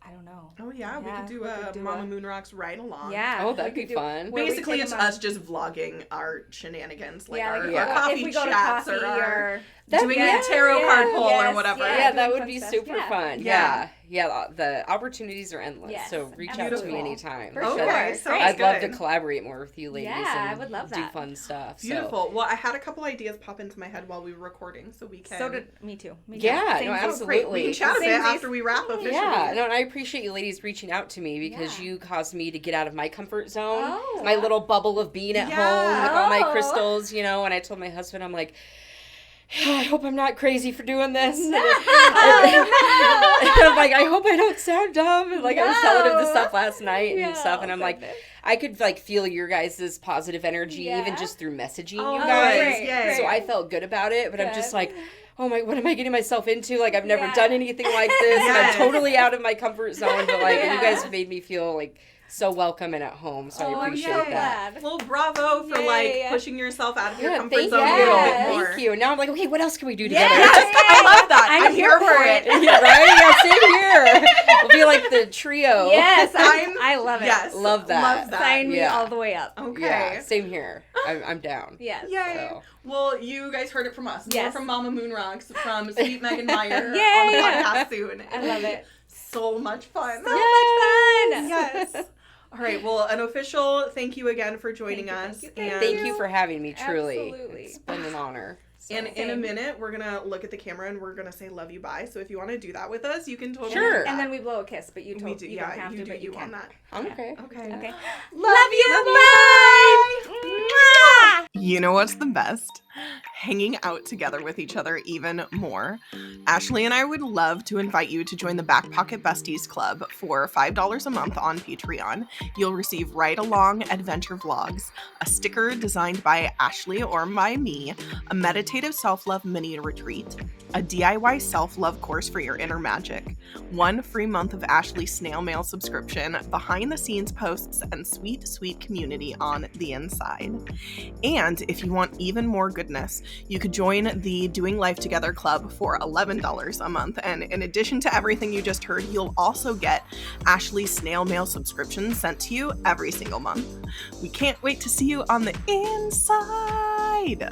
I don't know. Oh yeah, we Yeah, could do we a could do Mama a- Moon Rocks ride along. Yeah. Oh, we that'd could be do- fun. where we Basically, take it's them on- us just vlogging our shenanigans, like yeah, our, like yeah. our coffee if we go to chats coffee or our or doing yeah, a tarot card yeah, pull or yes, whatever. yeah. Yeah, doing that would fun be stuff. super Yeah. fun. Yeah. Yeah, the opportunities are endless. Yes, So reach out to absolutely. me anytime. For because sure. Okay, so Great. I'd love to good. collaborate more with you ladies. Yeah, and I would love do that. fun stuff. So. Beautiful. Well, I had a couple ideas pop into my head while we were recording, so we can. So did me too. Me Yeah, too. no, Same Oh, great. We can absolutely. chat a bit Same after we wrap officially. Yeah, no, and I appreciate you ladies reaching out to me because Yeah. you caused me to get out of my comfort zone, Oh. my little bubble of being at Yeah. home with all my Oh. crystals, you know. And I told my husband, I'm like, I hope I'm not crazy for doing this. No. And I'm like, I hope I don't sound dumb. And, like, I was telling him this No. stuff last night and Yeah, stuff, and I'm like, goodness. I could, like, feel your guys' positive energy Yeah. even just through messaging Oh, you guys. great, yay. So I felt good about it, but I'm just Good. like, oh my, what am I getting myself into? Like, I've never Yeah. done anything like this, and Yes. I'm totally out of my comfort zone, but, like, Yeah. you guys have made me feel, like, so welcome and at home, so Oh, I I'm appreciate so that. glad. Well, bravo for Yay. like pushing yourself out of your Yeah, comfort thank zone you. a little bit Yes. more. Thank you. And now I'm like, okay, what else can we do together? Yes. I love that. I'm here for it. Yeah, right? Yeah, same here. We'll be like the trio. Yes, I'm- I love it. Yes. Love that. Love that. Sign me Yeah. all the way up. Okay. Yeah, same here. I'm down. Yes. Yay. So. Well, you guys heard it from us. More Yes. from Mama Moon Rocks, from Sweet Megan Meyer Yay. on the podcast soon. I love it. So much fun. So much fun. Yes. All right. Well, an official thank you again for joining Thank you, us. thank you, And Thank you for having me, truly. Absolutely. It's been an honor. So And in a minute, we're going to look at the camera and we're going to say love you, bye. So if you want to do that with us, you can totally Sure. do that. And then we blow a kiss, but you We don't do, you don't have you to, do but you you can. on that. Okay. Okay. Okay. Love you, bye! bye! You know what's the best? Hanging out together with each other even more. Ashley and I would love to invite you to join the Back Pocket Besties Club for $5 a month on Patreon. You'll receive ride-along adventure vlogs, a sticker designed by Ashley or by me, a meditative self-love mini retreat, a DIY self-love course for your inner magic, 1 free month of Ashley's snail mail subscription, behind-the-scenes posts, and sweet community on the inside. And if you want even more goodness, you could join the Doing Life Together Club for $11 a month. And in addition to everything you just heard, you'll also get Ashley's snail mail subscription sent to you every single month. We can't wait to see you on the inside.